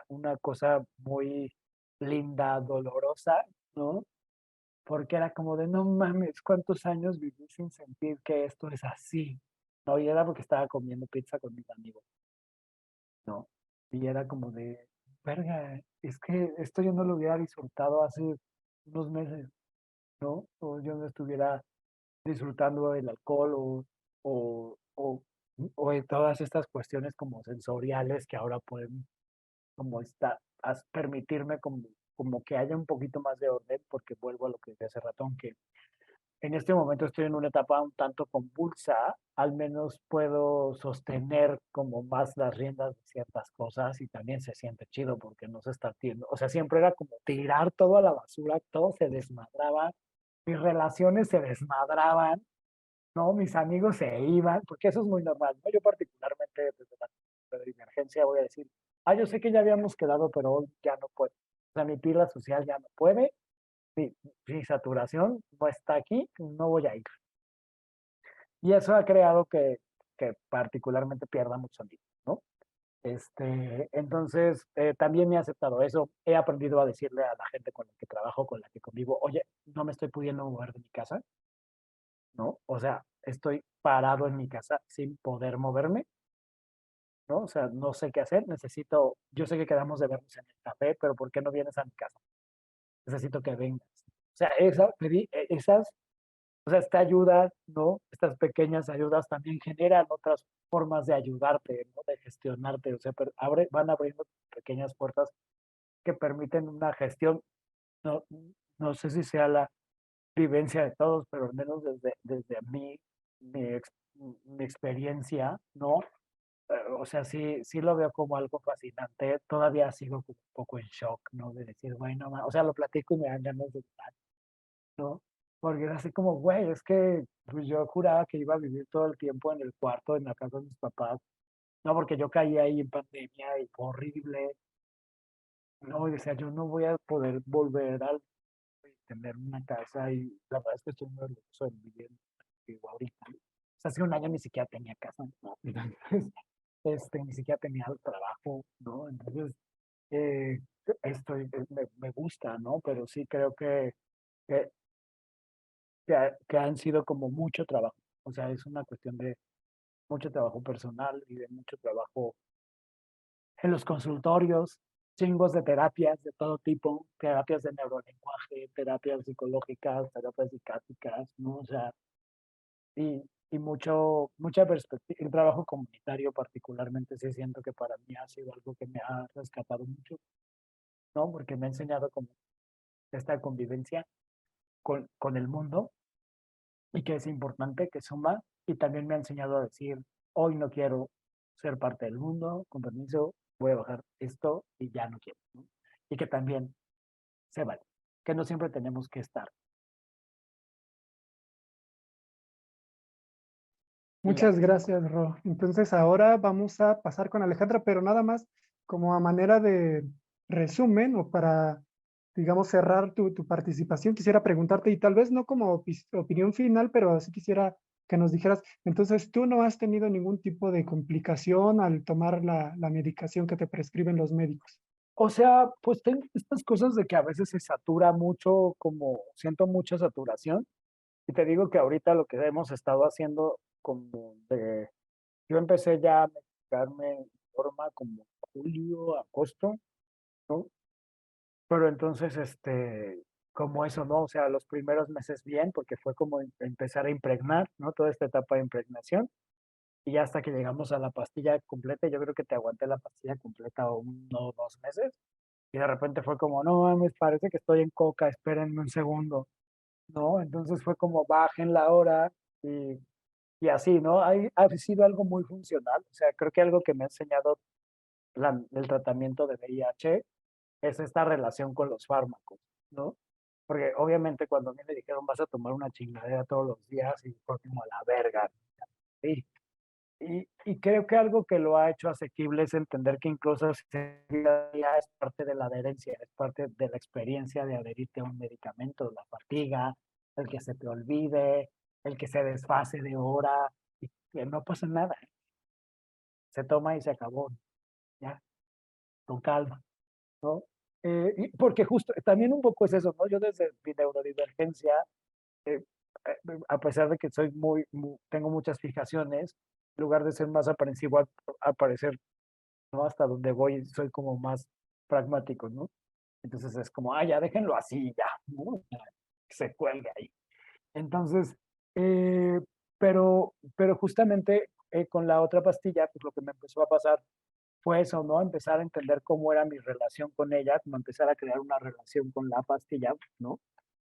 Speaker 4: una cosa muy linda, dolorosa, ¿no? Porque era como de, no mames, ¿cuántos años viví sin sentir que esto es así? No, y era porque estaba comiendo pizza con mis amigos, ¿no? Y era como de, verga, es que esto yo no lo hubiera disfrutado hace unos meses, ¿no? O yo no estuviera disfrutando del alcohol o, o, o de todas estas cuestiones como sensoriales que ahora pueden como permitirme como que haya un poquito más de orden, porque vuelvo a lo que decía hace rato, aunque en este momento estoy en una etapa un tanto convulsa, al menos puedo sostener como más las riendas de ciertas cosas y también se siente chido porque no se está tirando, o sea, siempre era como tirar todo a la basura, todo se desmadraba, mis relaciones se desmadraban, ¿no? Mis amigos se iban, porque eso es muy normal, ¿no? Yo particularmente desde la emergencia voy a decir, yo sé que ya habíamos quedado, pero hoy ya no puedo. O sea, mi pila social ya no puede, mi saturación no está aquí, no voy a ir. Y eso ha creado que particularmente pierda mucho amigos, ¿no? Entonces, también me he aceptado eso. He aprendido a decirle a la gente con la que trabajo, con la que convivo, oye, no me estoy pudiendo mover de mi casa, ¿no? O sea, estoy parado en mi casa sin poder moverme, ¿no? O sea, no sé qué hacer, yo sé que quedamos de vernos en el café, pero ¿por qué no vienes a mi casa? Necesito que vengas. O sea, esas, o sea, esta ayuda, ¿no? Estas pequeñas ayudas también generan otras formas de ayudarte, ¿no? De gestionarte, o sea, van abriendo pequeñas puertas que permiten una gestión, no, no sé si sea la vivencia de todos, pero al menos desde mí, mi experiencia, ¿no? O sea, sí lo veo como algo fascinante. Todavía sigo como un poco en shock, ¿no? De decir, bueno, o sea, lo platico y me dan ganas de llorar, ¿no? Porque era así como, güey, es que pues, yo juraba que iba a vivir todo el tiempo en el cuarto, en la casa de mis papás, no, porque yo caí ahí en pandemia y fue horrible, no, y decía, yo no voy a poder volver a tener una casa y la verdad es que estoy muy orgulloso de vivir vivo ahorita. O sea, hace un año ni siquiera tenía casa, ¿no? Entonces, ni siquiera tenía trabajo, ¿no? Entonces, eh, me gusta, ¿no? Pero sí creo que, que han sido como mucho trabajo. O sea, es una cuestión de mucho trabajo personal y de mucho trabajo en los consultorios, chingos de terapias de todo tipo, terapias de neurolenguaje, terapias psicológicas, terapias psiquiátricas, ¿no? O sea, y mucha perspectiva. El trabajo comunitario particularmente sí siento que para mí ha sido algo que me ha rescatado mucho, ¿no? Porque me ha enseñado como esta convivencia con el mundo y que es importante, que suma, y también me ha enseñado a decir, hoy no quiero ser parte del mundo, con permiso, voy a bajar esto y ya no quiero, ¿no? Y que también se vale, que no siempre tenemos que estar. Y ya.
Speaker 2: Muchas gracias, Ro. Entonces ahora vamos a pasar con Alejandra, pero nada más como a manera de resumen o para, digamos, cerrar tu participación, quisiera preguntarte, y tal vez no como opinión final, pero sí quisiera que nos dijeras, entonces, ¿tú no has tenido ningún tipo de complicación al tomar la medicación que te prescriben los médicos?
Speaker 4: O sea, pues tengo estas cosas de que a veces se satura mucho, como siento mucha saturación. Y te digo que ahorita lo que hemos estado haciendo como de, yo empecé ya a medicarme en forma como julio, agosto, ¿no? Pero entonces, como eso, ¿no? O sea, los primeros meses bien, porque fue como empezar a impregnar, ¿no? Toda esta etapa de impregnación. Y ya hasta que llegamos a la pastilla completa, yo creo que te aguanté la pastilla completa 1 o 2 meses. Y de repente fue como, no mames, parece que estoy en coca, espérenme un segundo, ¿no? Entonces fue como bajen la hora y, y así, ¿no? Ha sido algo muy funcional. O sea, creo que algo que me ha enseñado el tratamiento de VIH es esta relación con los fármacos, ¿no? Porque obviamente cuando a mí me dijeron vas a tomar una chingadera todos los días y fue como a la verga. ¿Sí? Y creo que algo que lo ha hecho asequible es entender que incluso si ya es parte de la adherencia, es parte de la experiencia de adherirte a un medicamento, la fatiga, el que se te olvide, el que se desfase de hora, y que no pasa nada, se toma y se acabó, ya, con calma, ¿no? Porque justo, también un poco es eso, ¿no? Yo desde mi neurodivergencia, eh, a pesar de que soy tengo muchas fijaciones, en lugar de ser más aprensivo a parecer, ¿no? Hasta donde voy soy como más pragmático, ¿no? Entonces es como, ah, ya déjenlo así, ya, ¿no? Ya, que se cuelgue ahí. Entonces, eh, pero justamente con la otra pastilla, pues lo que me empezó a pasar fue eso, ¿no? Empezar a entender cómo era mi relación con ella, como empezar a crear una relación con la pastilla, ¿no?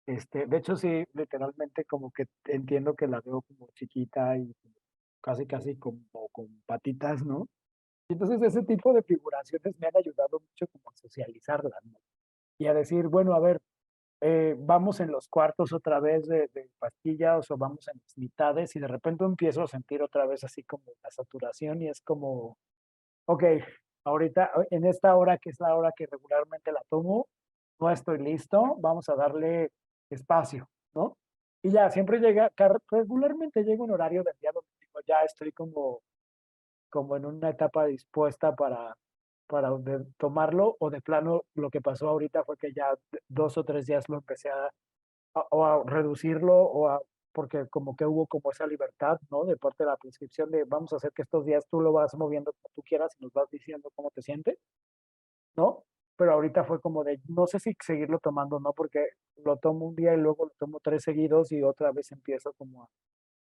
Speaker 4: De hecho, sí, literalmente como que entiendo que la veo como chiquita y casi, casi como con patitas, ¿no? Y entonces ese tipo de figuraciones me han ayudado mucho como a socializarla, ¿no? Y a decir, bueno, a ver, vamos en los cuartos otra vez de pastillas o vamos en las mitades y de repente empiezo a sentir otra vez así como la saturación y es como, ok, ahorita en esta hora que es la hora que regularmente la tomo, no estoy listo, vamos a darle espacio, ¿no? Y ya, siempre regularmente llega un horario del día donde digo, ya estoy como en una etapa dispuesta para tomarlo, o de plano lo que pasó ahorita fue que ya 2 o 3 días lo empecé o a reducirlo porque como que hubo como esa libertad, ¿no? De parte de la prescripción de vamos a hacer que estos días tú lo vas moviendo como tú quieras y nos vas diciendo cómo te sientes, ¿no? Pero ahorita fue como de, no sé si seguirlo tomando o no, porque lo tomo un día y luego lo tomo 3 seguidos y otra vez empiezo como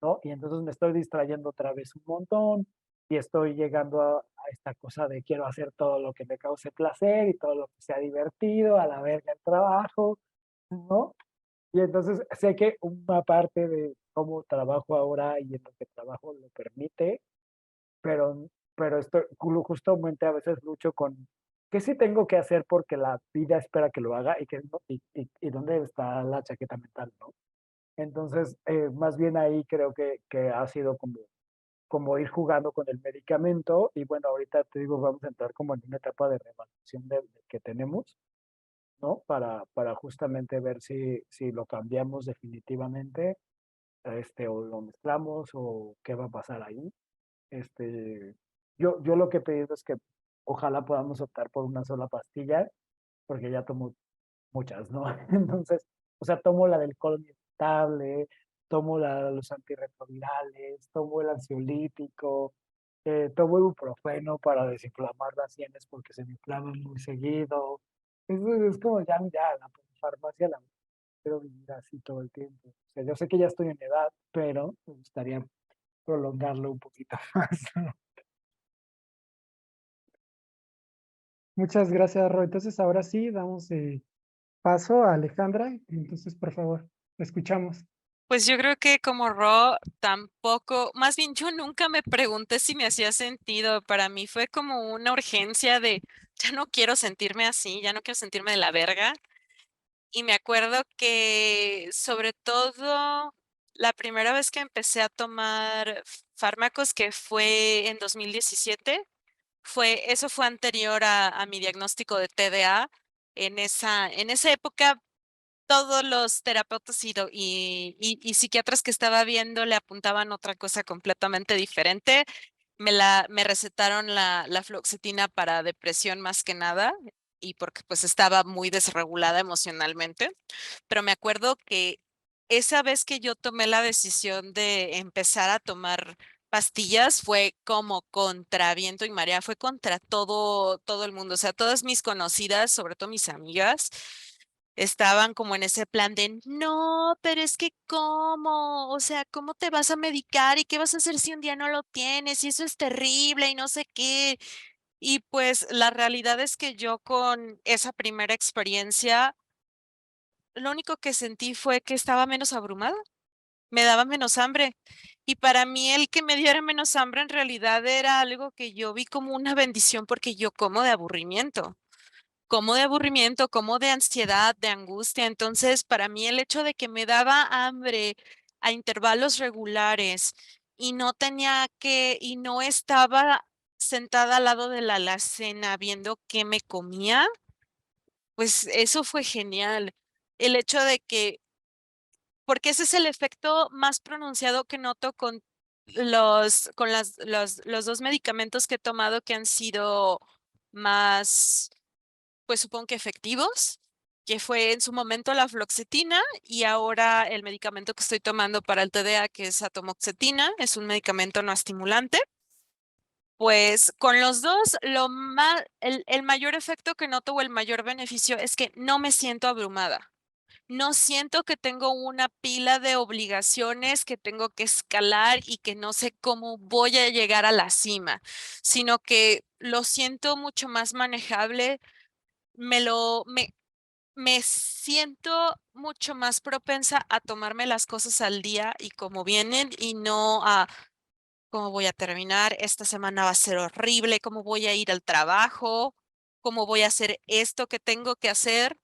Speaker 4: ¿no? Y entonces me estoy distrayendo otra vez un montón y estoy llegando a esta cosa de quiero hacer todo lo que me cause placer y todo lo que sea divertido, a la verga el trabajo, ¿no? Y entonces sé que una parte de cómo trabajo ahora y en lo que trabajo lo permite, pero estoy justamente a veces lucho con qué sí tengo que hacer porque la vida espera que lo haga y, y dónde está la chaqueta mental, ¿no? Entonces, más bien ahí creo que ha sido como ir jugando con el medicamento y bueno, ahorita te digo, vamos a entrar como en una etapa de reevaluación que tenemos, ¿no? Para justamente ver si lo cambiamos definitivamente, o lo mezclamos o qué va a pasar ahí. Yo lo que he pedido es que ojalá podamos optar por una sola pastilla, porque ya tomo muchas, ¿no? Entonces, o sea, tomo la del colon irritable, tomo los antirretrovirales, tomo el ansiolítico, tomo ibuprofeno para desinflamar las sienes porque se me inflaman muy seguido. Eso es como ya, la farmacia la quiero vivir así todo el tiempo. O sea, yo sé que ya estoy en edad, pero me gustaría prolongarlo un poquito más.
Speaker 2: Muchas gracias, Ro. Entonces, ahora sí, damos paso a Alejandra. Entonces, por favor, la escuchamos.
Speaker 3: Pues yo creo que como Ro tampoco, más bien yo nunca me pregunté si me hacía sentido. Para mí fue como una urgencia de ya no quiero sentirme así, ya no quiero sentirme de la verga. Y me acuerdo que sobre todo la primera vez que empecé a tomar fármacos, que fue en 2017, Eso fue anterior a mi diagnóstico de TDA. En esa época, todos los terapeutas y psiquiatras que estaba viendo le apuntaban otra cosa completamente diferente. Me recetaron la fluoxetina para depresión más que nada y porque pues estaba muy desregulada emocionalmente. Pero me acuerdo que esa vez que yo tomé la decisión de empezar a tomar pastillas fue como contra viento y marea, fue contra todo el mundo. O sea, todas mis conocidas, sobre todo mis amigas, estaban como en ese plan de, no, pero es que ¿cómo? O sea, ¿cómo te vas a medicar y qué vas a hacer si un día no lo tienes? Y eso es terrible y no sé qué. Y pues la realidad es que yo con esa primera experiencia, lo único que sentí fue que estaba menos abrumada, me daba menos hambre. Y para mí el que me diera menos hambre en realidad era algo que yo vi como una bendición porque yo como de aburrimiento, como de ansiedad, de angustia. Entonces, para mí el hecho de que me daba hambre a intervalos regulares y no estaba sentada al lado de la alacena viendo qué me comía, pues eso fue genial. El hecho de que, porque ese es el efecto más pronunciado que noto con los dos medicamentos que he tomado que han sido más, pues supongo que efectivos, que fue en su momento la fluoxetina y ahora el medicamento que estoy tomando para el TDA, que es atomoxetina, es un medicamento no estimulante. Pues con los dos, el mayor efecto que noto o el mayor beneficio es que no me siento abrumada. No siento que tengo una pila de obligaciones que tengo que escalar y que no sé cómo voy a llegar a la cima, sino que lo siento mucho más manejable, me lo, me siento mucho más propensa a tomarme las cosas al día y como vienen y no a cómo voy a terminar, esta semana va a ser horrible, cómo voy a ir al trabajo, cómo voy a hacer esto que tengo que hacer.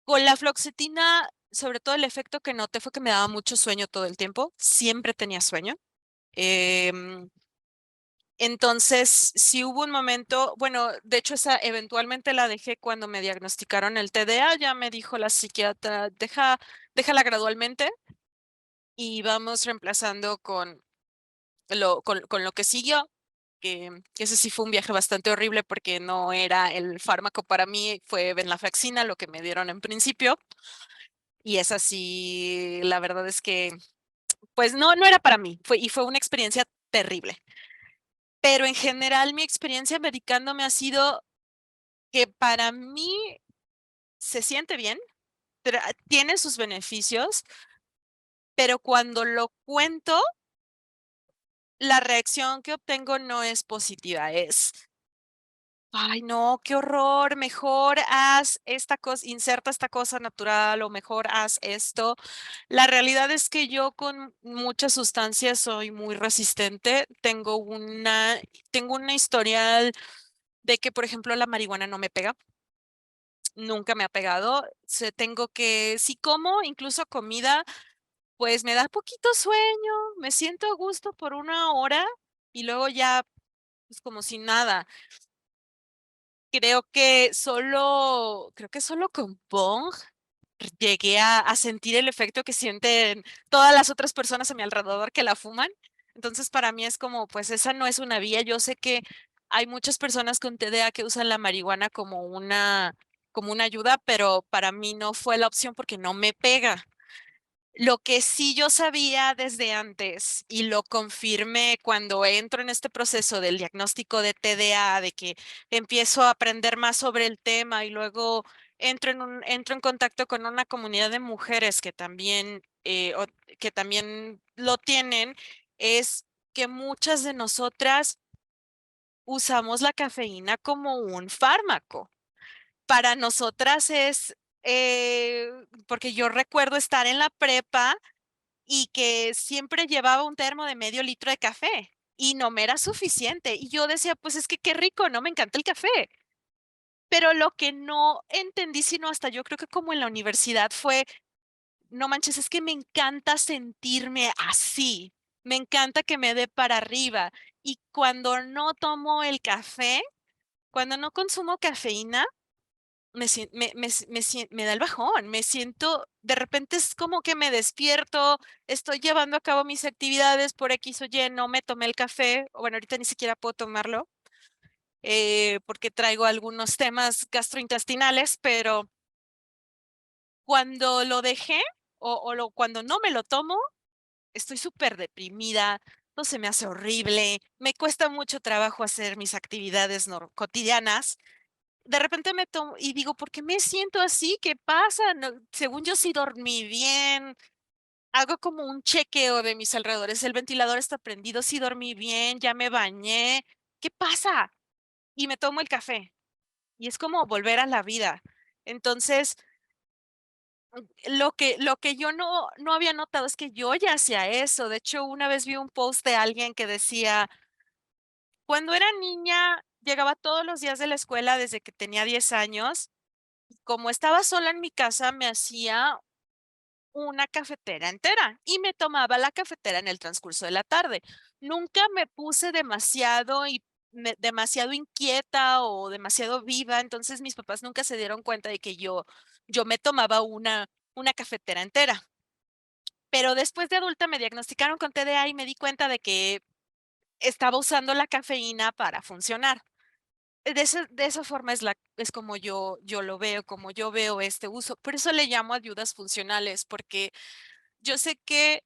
Speaker 3: Con la fluoxetina, sobre todo el efecto que noté fue que me daba mucho sueño todo el tiempo, siempre tenía sueño. Em, entonces, si hubo un momento, bueno, de hecho esa eventualmente la dejé cuando me diagnosticaron el TDA, ya me dijo la psiquiatra, déjala gradualmente y vamos reemplazando con lo que siguió, que ese sí fue un viaje bastante horrible porque no era el fármaco para mí, fue venlafaxina lo que me dieron en principio. Y es así, la verdad es que, pues no era para mí, fue una experiencia terrible. Pero en general mi experiencia medicándome ha sido que para mí se siente bien, tiene sus beneficios, pero cuando lo cuento, la reacción que obtengo no es positiva, es, ay, no, qué horror, mejor haz esta cosa, inserta esta cosa natural o mejor haz esto. La realidad es que yo con muchas sustancias soy muy resistente. Tengo una historial de que, por ejemplo, la marihuana no me pega. Nunca me ha pegado. Si como incluso comida, pues me da poquito sueño, me siento a gusto por una hora y luego ya, pues como si nada. Creo que solo con Bong llegué a sentir el efecto que sienten todas las otras personas a mi alrededor que la fuman. Entonces, para mí es como, pues esa no es una vía. Yo sé que hay muchas personas con TDA que usan la marihuana como una ayuda, pero para mí no fue la opción porque no me pega. Lo que sí yo sabía desde antes y lo confirmé cuando entro en este proceso del diagnóstico de TDA, de que empiezo a aprender más sobre el tema y luego entro en contacto con una comunidad de mujeres que también lo tienen, es que muchas de nosotras usamos la cafeína como un fármaco. Para nosotras porque yo recuerdo estar en la prepa y que siempre llevaba un termo de medio litro de café y no me era suficiente. Y yo decía, pues es que qué rico, ¿no? Me encanta el café. Pero lo que no entendí, sino hasta yo creo que como en la universidad fue, no manches, es que me encanta sentirme así. Me encanta que me dé para arriba. Y cuando no tomo el café, cuando no consumo cafeína, me da el bajón, me siento, de repente es como que me despierto, estoy llevando a cabo mis actividades por X o Y, no me tomé el café, o bueno, ahorita ni siquiera puedo tomarlo, porque traigo algunos temas gastrointestinales, pero cuando lo dejé cuando no me lo tomo, estoy súper deprimida, todo se me hace horrible, me cuesta mucho trabajo hacer mis actividades cotidianas. De repente me tomo y digo, ¿por qué me siento así? ¿Qué pasa? Según yo sí dormí bien, hago como un chequeo de mis alrededores, el ventilador está prendido, sí dormí bien, ya me bañé, ¿qué pasa? Y me tomo el café y es como volver a la vida. Entonces, lo que yo no había notado es que yo ya hacía eso. De hecho, una vez vi un post de alguien que decía, cuando era niña, llegaba todos los días de la escuela desde que tenía 10 años. Como estaba sola en mi casa, me hacía una cafetera entera y me tomaba la cafetera en el transcurso de la tarde. Nunca me puse demasiado inquieta o demasiado viva, entonces mis papás nunca se dieron cuenta de que yo me tomaba una cafetera entera. Pero después de adulta me diagnosticaron con TDA y me di cuenta de que estaba usando la cafeína para funcionar. De esa forma es como yo lo veo, como yo veo este uso. Por eso le llamo ayudas funcionales, porque yo sé que,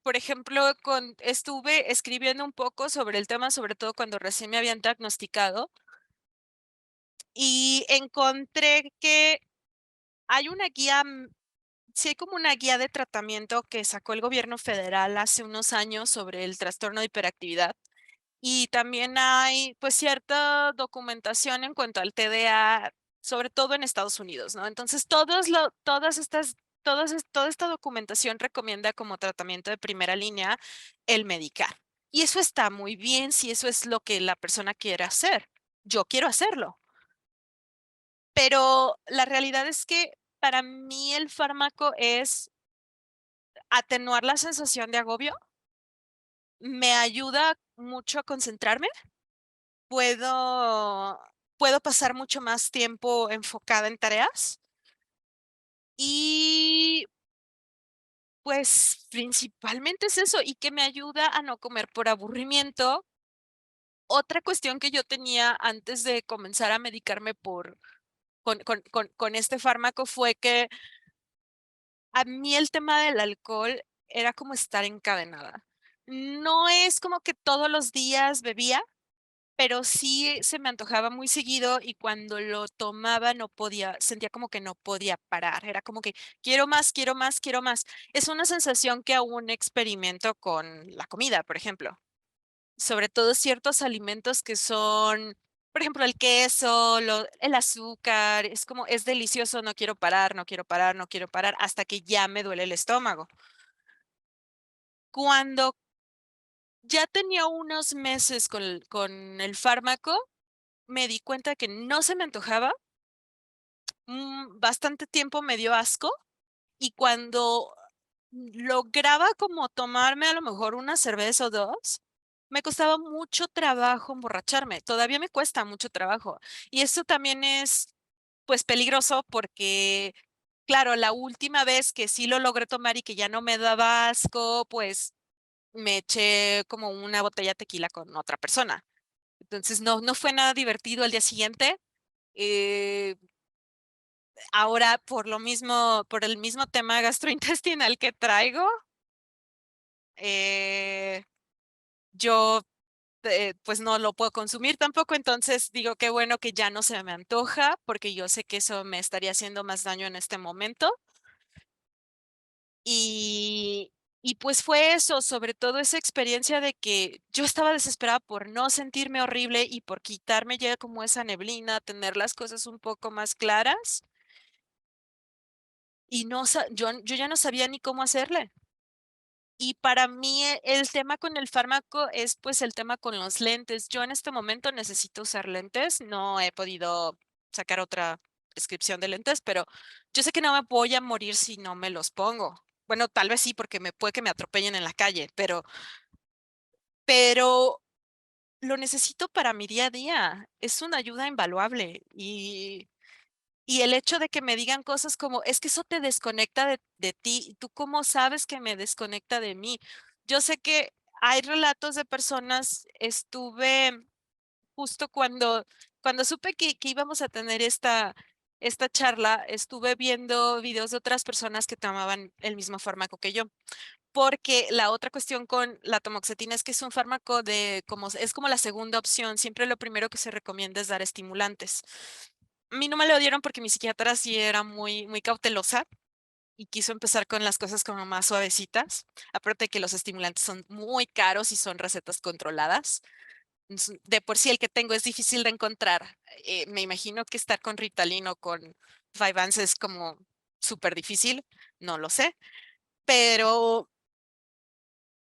Speaker 3: por ejemplo, estuve escribiendo un poco sobre el tema, sobre todo cuando recién me habían diagnosticado, y encontré que hay una guía, sí hay como una guía de tratamiento que sacó el gobierno federal hace unos años sobre el trastorno de hiperactividad. Y también hay pues cierta documentación en cuanto al TDA, sobre todo en Estados Unidos, ¿no? Entonces, toda esta documentación recomienda como tratamiento de primera línea el medicar. Y eso está muy bien si eso es lo que la persona quiere hacer. Yo quiero hacerlo. Pero la realidad es que para mí el fármaco es atenuar la sensación de agobio, me ayuda mucho a concentrarme. Puedo, puedo pasar mucho más tiempo enfocada en tareas y pues principalmente es eso y que me ayuda a no comer por aburrimiento. Otra cuestión que yo tenía antes de comenzar a medicarme con este fármaco fue que a mí el tema del alcohol era como estar encadenada. No es como que todos los días bebía, pero sí se me antojaba muy seguido y cuando lo tomaba no podía, sentía como que no podía parar. Era como que quiero más, quiero más, quiero más. Es una sensación que aún experimento con la comida, por ejemplo. Sobre todo ciertos alimentos que son, por ejemplo, el queso, el azúcar. Es como, es delicioso, no quiero parar, no quiero parar, no quiero parar, hasta que ya me duele el estómago. Cuando ya tenía unos meses con el fármaco, me di cuenta que no se me antojaba, bastante tiempo me dio asco y cuando lograba como tomarme a lo mejor una cerveza o dos, me costaba mucho trabajo emborracharme, todavía me cuesta mucho trabajo. Y eso también es pues peligroso porque, claro, la última vez que sí lo logré tomar y que ya no me daba asco, pues me eché como una botella de tequila con otra persona. Entonces no fue nada divertido el día siguiente. Eh, Ahora, por el mismo tema gastrointestinal que traigo, eh, yo pues no lo puedo consumir tampoco, entonces digo qué bueno que ya no se me antoja, porque yo sé que eso me estaría haciendo más daño en este momento. Y, y pues fue eso, sobre todo esa experiencia de que yo estaba desesperada por no sentirme horrible y por quitarme ya como esa neblina, tener las cosas un poco más claras. Y yo ya no sabía ni cómo hacerle. Y para mí el tema con el fármaco es pues el tema con los lentes. Yo en este momento necesito usar lentes. No he podido sacar otra prescripción de lentes, pero yo sé que no me voy a morir si no me los pongo. Bueno, tal vez sí, porque puede que me atropellen en la calle, pero lo necesito para mi día a día. Es una ayuda invaluable y el hecho de que me digan cosas como, es que eso te desconecta de ti, ¿y tú cómo sabes que me desconecta de mí? Yo sé que hay relatos de personas, estuve justo cuando supe que íbamos a tener esta charla, estuve viendo videos de otras personas que tomaban el mismo fármaco que yo. Porque la otra cuestión con la tamoxifetina es que es un fármaco es como la segunda opción. Siempre lo primero que se recomienda es dar estimulantes. A mí no me lo dieron porque mi psiquiatra sí era muy, muy cautelosa y quiso empezar con las cosas como más suavecitas. Aparte de que los estimulantes son muy caros y son recetas controladas. De por sí el que tengo es difícil de encontrar. Me imagino que estar con Ritalin o con Vyvanse es como súper difícil. No lo sé. Pero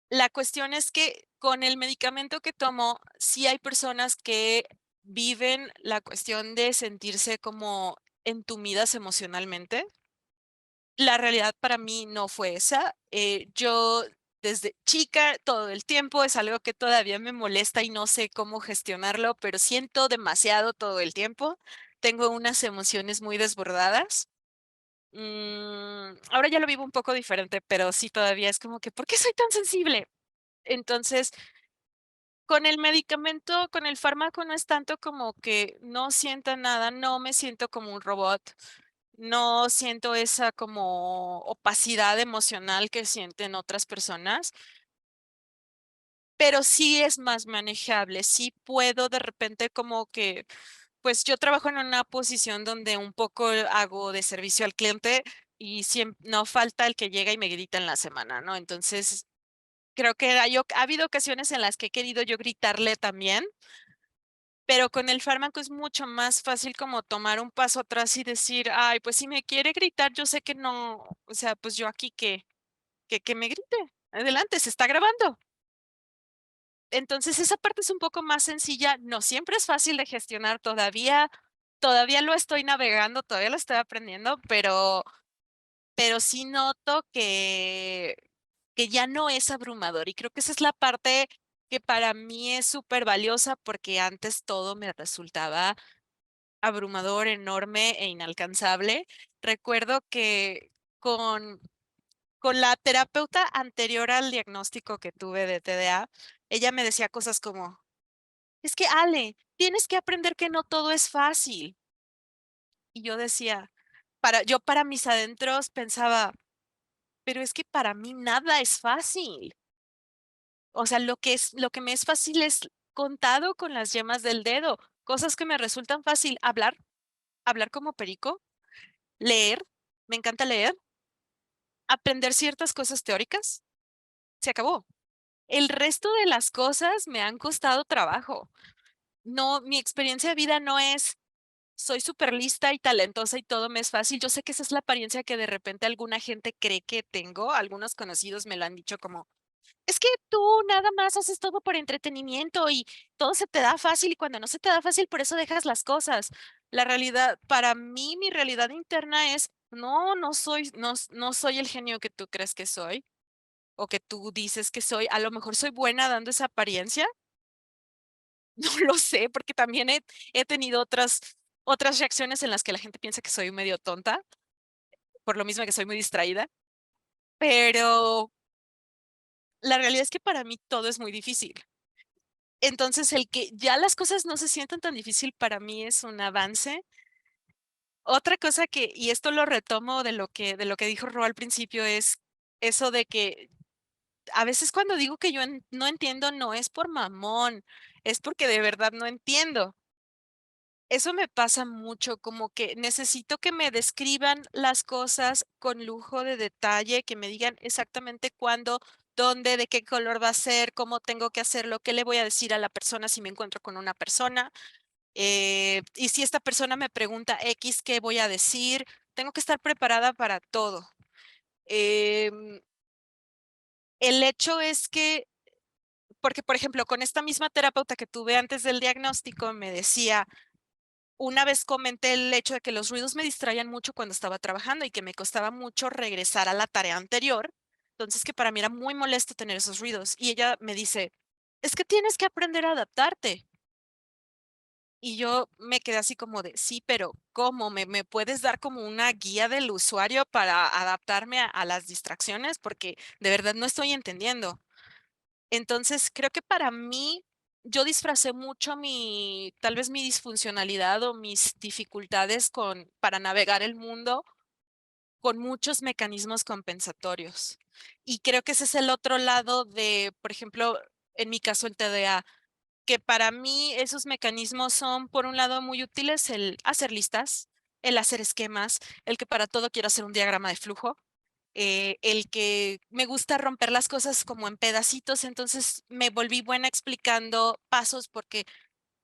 Speaker 3: la cuestión es que con el medicamento que tomo, sí hay personas que viven la cuestión de sentirse como entumidas emocionalmente. La realidad para mí no fue esa. Yo desde chica todo el tiempo es algo que todavía me molesta y no sé cómo gestionarlo, pero siento demasiado todo el tiempo. Tengo unas emociones muy desbordadas. Ahora ya lo vivo un poco diferente, pero sí todavía es como que, ¿por qué soy tan sensible? Entonces, con el medicamento, con el fármaco no es tanto como que no sienta nada, no me siento como un robot, no siento esa como opacidad emocional que sienten otras personas, pero sí es más manejable, sí puedo de repente como que, pues yo trabajo en una posición donde un poco hago de servicio al cliente y no falta el que llega y me grita en la semana, ¿no? Entonces, creo que ha habido ocasiones en las que he querido yo gritarle también, pero con el fármaco es mucho más fácil como tomar un paso atrás y decir, ay, pues si me quiere gritar, yo sé que no, o sea, pues yo aquí que me grite. Adelante, se está grabando. Entonces esa parte es un poco más sencilla, no siempre es fácil de gestionar todavía lo estoy navegando, todavía lo estoy aprendiendo, pero sí noto que ya no es abrumador y creo que esa es la parte que para mí es súper valiosa porque antes todo me resultaba abrumador, enorme e inalcanzable. Recuerdo que con, con la terapeuta anterior al diagnóstico que tuve de TDA, ella me decía cosas como, es que Ale, tienes que aprender que no todo es fácil. Y yo decía, yo para mis adentros pensaba, pero es que para mí nada es fácil. O sea, lo que me es fácil es contado con las yemas del dedo, cosas que me resultan fácil, hablar como perico, leer, me encanta leer, aprender ciertas cosas teóricas, se acabó. El resto de las cosas me han costado trabajo. No, mi experiencia de vida no es soy súper lista y talentosa y todo me es fácil. Yo sé que esa es la apariencia que de repente alguna gente cree que tengo. Algunos conocidos me lo han dicho como, es que tú nada más haces todo por entretenimiento y todo se te da fácil y cuando no se te da fácil, por eso dejas las cosas. La realidad, para mí, mi realidad interna es, no soy el genio que tú crees que soy o que tú dices que soy. A lo mejor soy buena dando esa apariencia. No lo sé, porque también he tenido otras reacciones en las que la gente piensa que soy medio tonta, por lo mismo que soy muy distraída, pero la realidad es que para mí todo es muy difícil. Entonces, el que ya las cosas no se sientan tan difícil para mí es un avance. Otra cosa y esto lo retomo de lo que dijo Ro al principio, es eso de que a veces cuando digo que yo no entiendo, no es por mamón, es porque de verdad no entiendo. Eso me pasa mucho, como que necesito que me describan las cosas con lujo de detalle, que me digan exactamente cuándo, dónde, de qué color va a ser, cómo tengo que hacerlo, qué le voy a decir a la persona si me encuentro con una persona. Y si esta persona me pregunta X, ¿qué voy a decir? Tengo que estar preparada para todo. Em, el hecho es que, porque por ejemplo, con esta misma terapeuta que tuve antes del diagnóstico, me decía, una vez comenté el hecho de que los ruidos me distraían mucho cuando estaba trabajando y que me costaba mucho regresar a la tarea anterior. Entonces, que para mí era muy molesto tener esos ruidos. Y ella me dice, es que tienes que aprender a adaptarte. Y yo me quedé así como de, sí, pero ¿cómo? ¿Me puedes dar como una guía del usuario para adaptarme a las distracciones? Porque de verdad no estoy entendiendo. Entonces, creo que para mí, yo disfracé mucho tal vez mi disfuncionalidad o mis dificultades para navegar el mundo con muchos mecanismos compensatorios. Y creo que ese es el otro lado de, por ejemplo, en mi caso el TDA, que para mí esos mecanismos son, por un lado, muy útiles el hacer listas, el hacer esquemas, el que para todo quiero hacer un diagrama de flujo, el que me gusta romper las cosas como en pedacitos, entonces me volví buena explicando pasos porque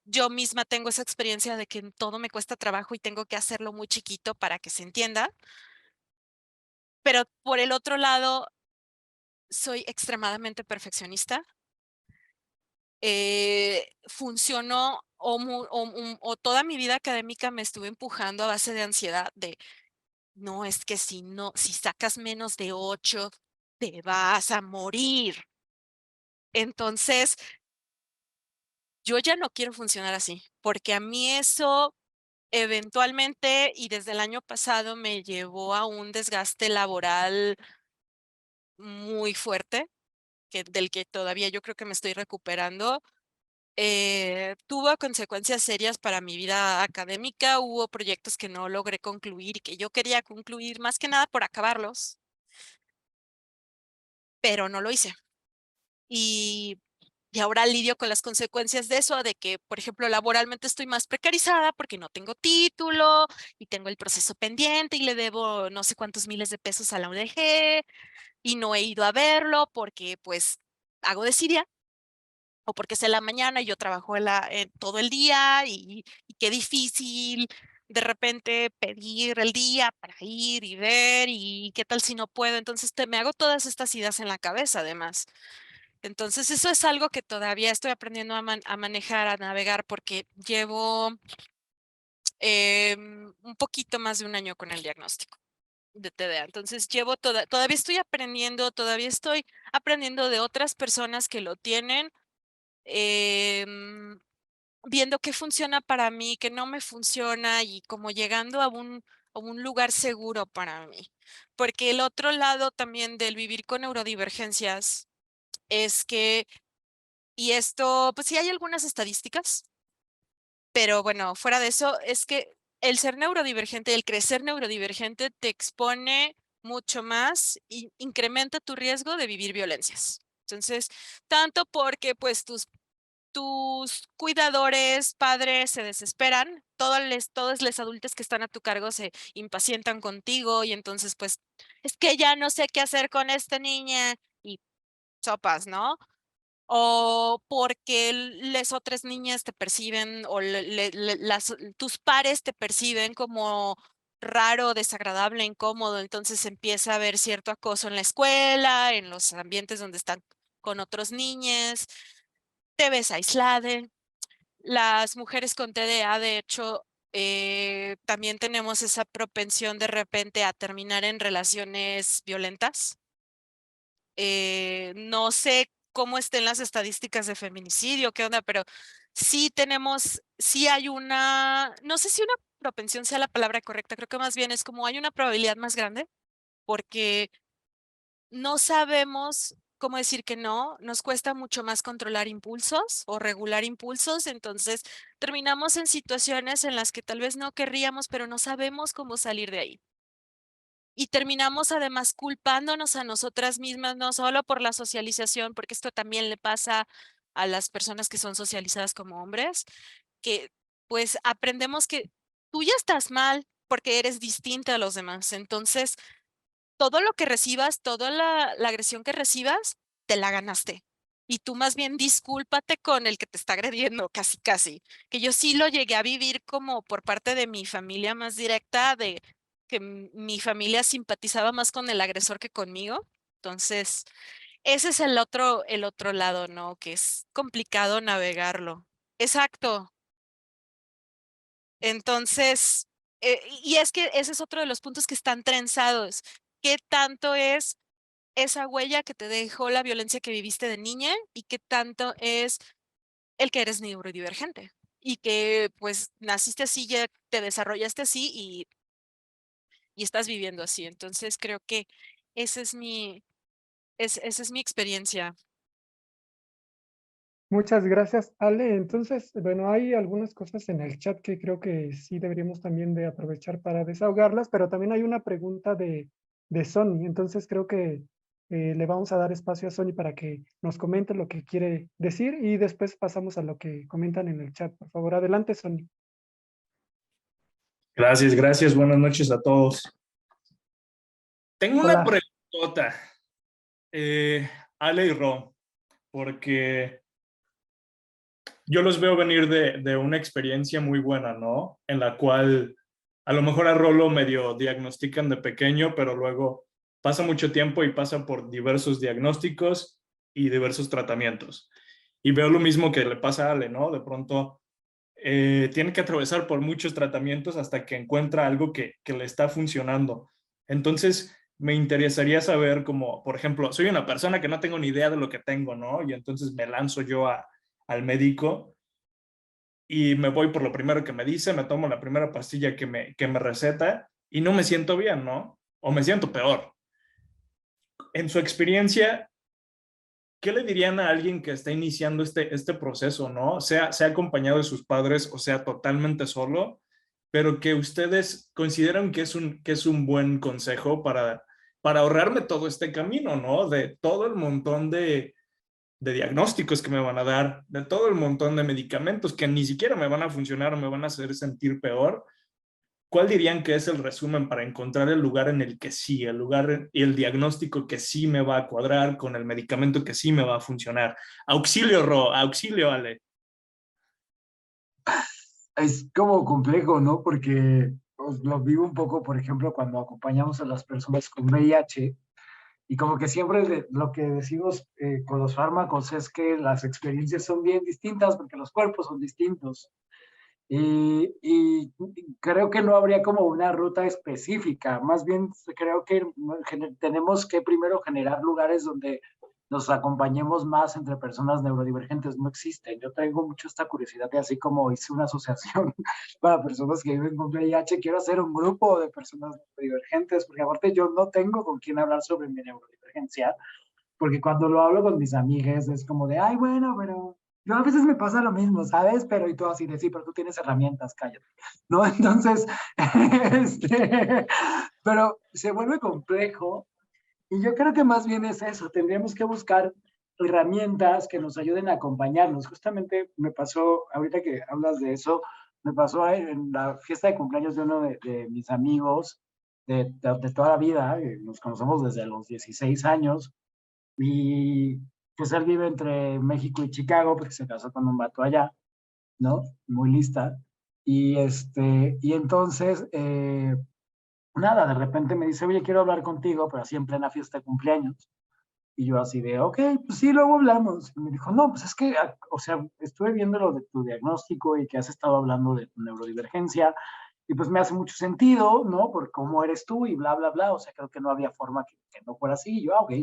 Speaker 3: yo misma tengo esa experiencia de que todo me cuesta trabajo y tengo que hacerlo muy chiquito para que se entienda. Pero por el otro lado, soy extremadamente perfeccionista. Funcionó o toda mi vida académica me estuve empujando a base de ansiedad de, no, es que si no, si sacas menos de 8, te vas a morir. Entonces, yo ya no quiero funcionar así, porque a mí eso eventualmente y desde el año pasado me llevó a un desgaste laboral muy fuerte, del que todavía yo creo que me estoy recuperando. Tuvo consecuencias serias para mi vida académica, hubo proyectos que no logré concluir y que yo quería concluir más que nada por acabarlos, pero no lo hice. Y, y ahora lidio con las consecuencias de eso, de que, por ejemplo, laboralmente estoy más precarizada porque no tengo título y tengo el proceso pendiente y le debo no sé cuántos miles de pesos a la UDG y no he ido a verlo porque pues hago de Siria o porque es en la mañana y yo trabajo todo el día y qué difícil de repente pedir el día para ir y ver y qué tal si no puedo. Entonces me hago todas estas ideas en la cabeza además. Entonces eso es algo que todavía estoy aprendiendo a manejar, a navegar porque llevo un poquito más de un año con el diagnóstico de TDA. Entonces todavía estoy aprendiendo, todavía estoy aprendiendo de otras personas que lo tienen. em, Viendo qué funciona para mí, qué no me funciona y como llegando a un lugar seguro para mí. Porque el otro lado también del vivir con neurodivergencias es que, y esto, pues sí hay algunas estadísticas, pero bueno, fuera de eso, es que el ser neurodivergente, el crecer neurodivergente te expone mucho más y incrementa tu riesgo de vivir violencias. Entonces, tanto porque pues tus cuidadores, padres se desesperan, todos los adultos que están a tu cargo se impacientan contigo y entonces pues es que ya no sé qué hacer con esta niña y sopas, ¿no? O porque las otras niñas te perciben o tus pares te perciben como raro, desagradable, incómodo, entonces empieza a haber cierto acoso en la escuela, en los ambientes donde están con otros niños, te ves aislada. Las mujeres con TDA, de hecho, también tenemos esa propensión de repente a terminar en relaciones violentas. No sé cómo estén las estadísticas de feminicidio, qué onda, pero sí hay no sé si una propensión sea la palabra correcta, creo que más bien es como hay una probabilidad más grande porque no sabemos cómo decir que no, nos cuesta mucho más controlar impulsos o regular impulsos, entonces terminamos en situaciones en las que tal vez no querríamos, pero no sabemos cómo salir de ahí. Y terminamos además culpándonos a nosotras mismas, no solo por la socialización, porque esto también le pasa a las personas que son socializadas como hombres, que pues aprendemos que tú ya estás mal porque eres distinta a los demás. Entonces, todo lo que recibas, toda la agresión que recibas, te la ganaste. Y tú más bien discúlpate con el que te está agrediendo, casi, casi. Que yo sí lo llegué a vivir como por parte de mi familia más directa, de que mi familia simpatizaba más con el agresor que conmigo. Entonces, ese es el otro lado, ¿no? Que es complicado navegarlo. Exacto. Entonces, y es que ese es otro de los puntos que están trenzados. ¿Qué tanto es esa huella que te dejó la violencia que viviste de niña y qué tanto es el que eres neurodivergente y que pues naciste así, ya te desarrollaste así y estás viviendo así. Entonces creo que ese es esa es mi experiencia.
Speaker 2: Muchas gracias, Ale. Entonces, bueno, hay algunas cosas en el chat que creo que sí deberíamos también de aprovechar para desahogarlas, pero también hay una pregunta de Sony. Entonces, creo que le vamos a dar espacio a Sony para que nos comente lo que quiere decir y después pasamos a lo que comentan en el chat. Por favor, adelante, Sony.
Speaker 5: Gracias, gracias. Buenas noches a todos. Tengo una
Speaker 2: Hola.
Speaker 5: preguntota, Ale y Ro, porque yo los veo venir de una experiencia muy buena, ¿no? En la cual a lo mejor a Rolo medio diagnostican de pequeño, pero luego pasa mucho tiempo y pasa por diversos diagnósticos y diversos tratamientos. Y veo lo mismo que le pasa a Ale, ¿no? De pronto tiene que atravesar por muchos tratamientos hasta que encuentra algo que le está funcionando. Entonces, me interesaría saber como, por ejemplo, soy una persona que no tengo ni idea de lo que tengo, ¿no? Y entonces me lanzo yo al médico y me voy por lo primero que me dice, me tomo la primera pastilla que me receta y no me siento bien, ¿no? O me siento peor. En su experiencia, ¿qué le dirían a alguien que está iniciando este proceso, ¿no? Sea acompañado de sus padres o sea totalmente solo, pero que ustedes consideran que es un buen consejo para ahorrarme todo este camino, ¿no? De todo el montón de diagnósticos que me van a dar, de todo el montón de medicamentos que ni siquiera me van a funcionar o me van a hacer sentir peor. ¿Cuál dirían que es el resumen para encontrar el lugar en el que sí, el lugar y el diagnóstico que sí me va a cuadrar con el medicamento que sí me va a funcionar? Auxilio, Ro, auxilio, Ale.
Speaker 4: Es como complejo, ¿no? Porque pues, lo vivo un poco, por ejemplo, cuando acompañamos a las personas con VIH y como que siempre lo que decimos con los fármacos es que las experiencias son bien distintas porque los cuerpos son distintos. Y creo que no habría como una ruta específica, más bien creo que tenemos que primero generar lugares donde nos acompañemos más entre personas neurodivergentes, no existen. Yo tengo mucho esta curiosidad de así como hice una asociación para personas que viven con VIH, quiero hacer un grupo de personas neurodivergentes, porque aparte yo no tengo con quién hablar sobre mi neurodivergencia, porque cuando lo hablo con mis amigas es como de, ay, bueno, pero yo a veces me pasa lo mismo, ¿sabes? Pero y todo así de, sí, pero tú tienes herramientas, cállate, ¿no? Entonces, pero se vuelve complejo y yo creo que más bien es eso, tendríamos que buscar herramientas que nos ayuden a acompañarnos. Justamente me pasó, ahorita que hablas de eso, me pasó en la fiesta de cumpleaños de uno de mis amigos de toda la vida, nos conocemos desde los 16 años, y pues él vive entre México y Chicago porque se casó con un vato allá, ¿no? Muy lista. Y entonces, nada, de repente me dice, oye, quiero hablar contigo, pero así en plena fiesta de cumpleaños. Y yo así de, ok, pues sí, luego hablamos. Y me dijo, no, pues es que, o sea, estuve viendo lo de tu diagnóstico y que has estado hablando de tu neurodivergencia y pues me hace mucho sentido, ¿no? Por cómo eres tú y bla, bla, bla. O sea, creo que no había forma que no fuera así. Y yo, ok.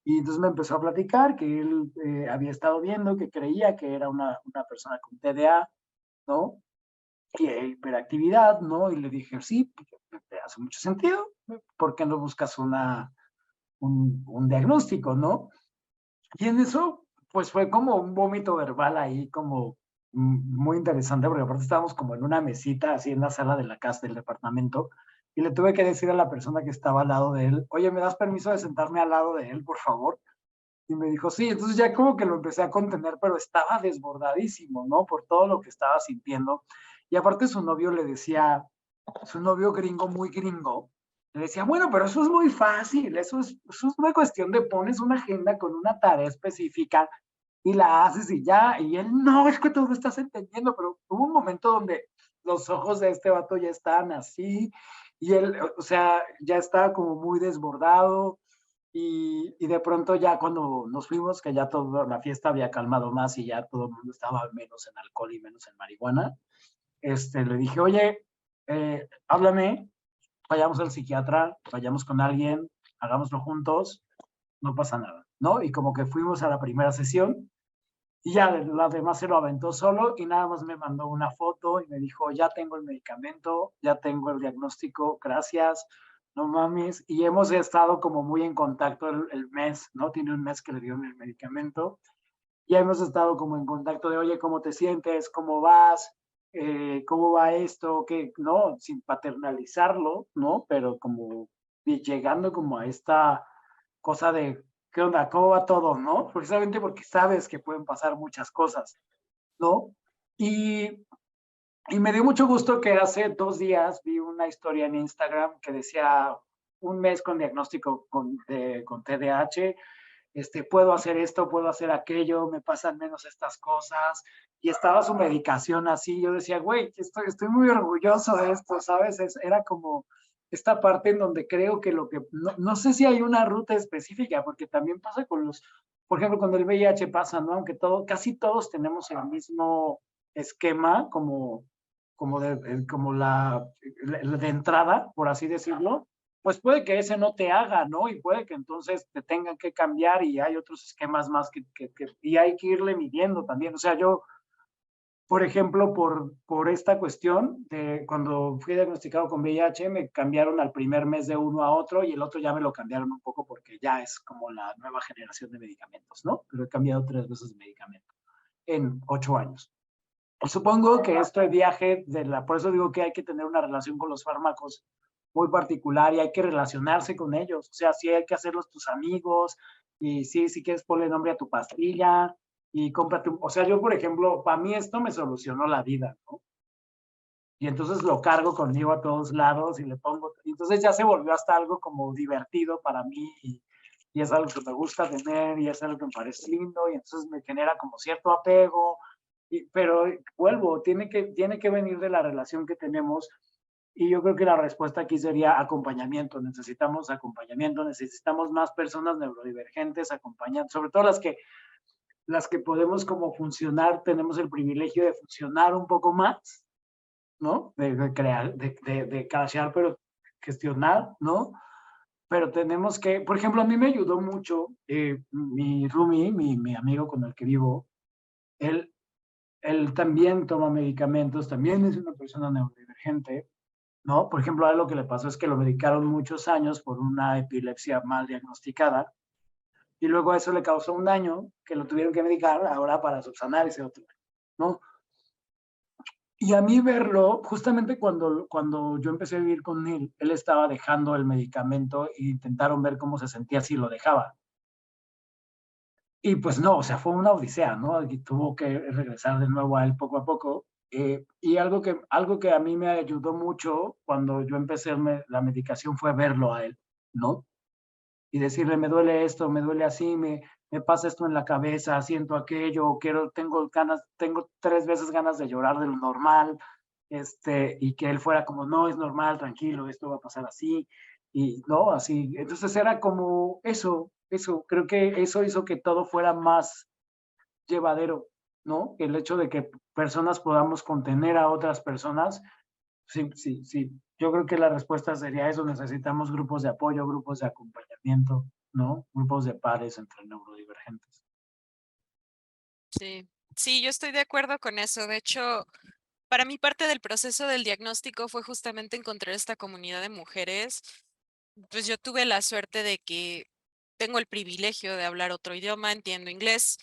Speaker 4: Y entonces me empezó a platicar que él había estado viendo, que creía que era una persona con TDA, ¿no? Y hiperactividad, ¿no? Y le dije, sí, te hace mucho sentido. ¿Por qué no buscas un diagnóstico, ¿no? Y en eso, pues fue como un vómito verbal ahí, como muy interesante, porque aparte estábamos como en una mesita, así en la sala de la casa del departamento, y le tuve que decir a la persona que estaba al lado de él, oye, ¿me das permiso de sentarme al lado de él, por favor? Y me dijo, sí, entonces ya como que lo empecé a contener, pero estaba desbordadísimo, ¿no? Por todo lo que estaba sintiendo. Y aparte su novio le decía, su novio gringo, muy gringo, le decía, bueno, pero eso es muy fácil, eso es una cuestión de pones una agenda con una tarea específica y la haces y ya, y él, no, es que tú no estás entendiendo, pero hubo un momento donde los ojos de este vato ya estaban así, y él, o sea, ya estaba como muy desbordado, y de pronto ya cuando nos fuimos, que ya toda la fiesta había calmado más y ya todo el mundo estaba menos en alcohol y menos en marihuana, le dije, oye, háblame, vayamos al psiquiatra, vayamos con alguien, hagámoslo juntos. no pasa nada, ¿no? Y como que fuimos a la primera sesión y ya la demás se lo aventó solo y nada más me mandó una foto y me dijo, ya tengo el medicamento, ya tengo el diagnóstico, gracias, no mames. Y hemos estado como muy en contacto el mes, ¿no? Tiene un mes que le dieron el medicamento. Ya hemos estado como en contacto de, oye, ¿cómo te sientes? ¿Cómo vas? ¿Cómo va esto? ¿Qué? No, sin paternalizarlo, ¿no? Pero como llegando como a esta cosa de, ¿qué onda? ¿Cómo va todo? ¿No? Precisamente porque sabes que pueden pasar muchas cosas, ¿no? Y, y me dio mucho gusto que hace 2 días vi una historia en Instagram que decía un mes con diagnóstico con TDAH, puedo hacer esto, puedo hacer aquello, me pasan menos estas cosas. Y estaba su medicación así, yo decía, güey, estoy muy orgulloso de esto, ¿sabes? Era como esta parte en donde creo que no sé si hay una ruta específica, porque también pasa con por ejemplo, cuando el VIH pasa, ¿no? Aunque casi todos tenemos el mismo esquema como de entrada, por así decirlo, pues puede que ese no te haga, ¿no? Y puede que entonces te tengan que cambiar y hay otros esquemas más y hay que irle midiendo también. O sea, yo, por ejemplo, por esta cuestión de cuando fui diagnosticado con VIH, me cambiaron al primer mes de uno a otro y el otro ya me lo cambiaron un poco porque ya es como la nueva generación de medicamentos, ¿no? Pero he cambiado 3 veces de medicamento en 8 años. Supongo que este viaje por eso digo que hay que tener una relación con los fármacos muy particular y hay que relacionarse con ellos. O sea, sí hay que hacerlos tus amigos y sí, si quieres ponle nombre a tu pastilla y cómprate o sea, yo, por ejemplo, para mí esto me solucionó la vida, ¿no? Y entonces lo cargo conmigo a todos lados y le pongo, y entonces ya se volvió hasta algo como divertido para mí y es algo que me gusta tener y es algo que me parece lindo y entonces me genera como cierto apego, pero vuelvo, tiene que venir de la relación que tenemos y yo creo que la respuesta aquí sería acompañamiento. Necesitamos acompañamiento, necesitamos más personas neurodivergentes acompañando, sobre todo las que podemos como funcionar, tenemos el privilegio de funcionar un poco más, ¿no? De crear, de crashear, pero gestionar, ¿no? Pero tenemos que, por ejemplo, a mí me ayudó mucho mi roomie, mi amigo con el que vivo, él, él también toma medicamentos, también es una persona neurodivergente, ¿no? Por ejemplo, a él lo que le pasó es que lo medicaron muchos años por una epilepsia mal diagnosticada y luego eso le causó un daño que lo tuvieron que medicar ahora para subsanar ese otro, ¿no? Y a mí verlo, justamente cuando yo empecé a vivir con él estaba dejando el medicamento e intentaron ver cómo se sentía si lo dejaba. Y pues no, o sea, fue una odisea, ¿no? Y tuvo que regresar de nuevo a él poco a poco. Y algo que a mí me ayudó mucho cuando yo empecé la medicación fue verlo a él, ¿no? Y decirle, me duele esto, me duele así, me pasa esto en la cabeza, siento aquello, tengo 3 veces ganas de llorar de lo normal, y que él fuera como, no, es normal, tranquilo, esto va a pasar así, y no, así. Entonces era como creo que eso hizo que todo fuera más llevadero, ¿no? El hecho de que personas podamos contener a otras personas. Sí, sí, sí. Yo creo que la respuesta sería eso. Necesitamos grupos de apoyo, grupos de acompañamiento, ¿no? Grupos de pares entre neurodivergentes.
Speaker 3: Sí, sí, yo estoy de acuerdo con eso. De hecho, para mí parte del proceso del diagnóstico fue justamente encontrar esta comunidad de mujeres. Pues yo tuve la suerte de que tengo el privilegio de hablar otro idioma, entiendo inglés.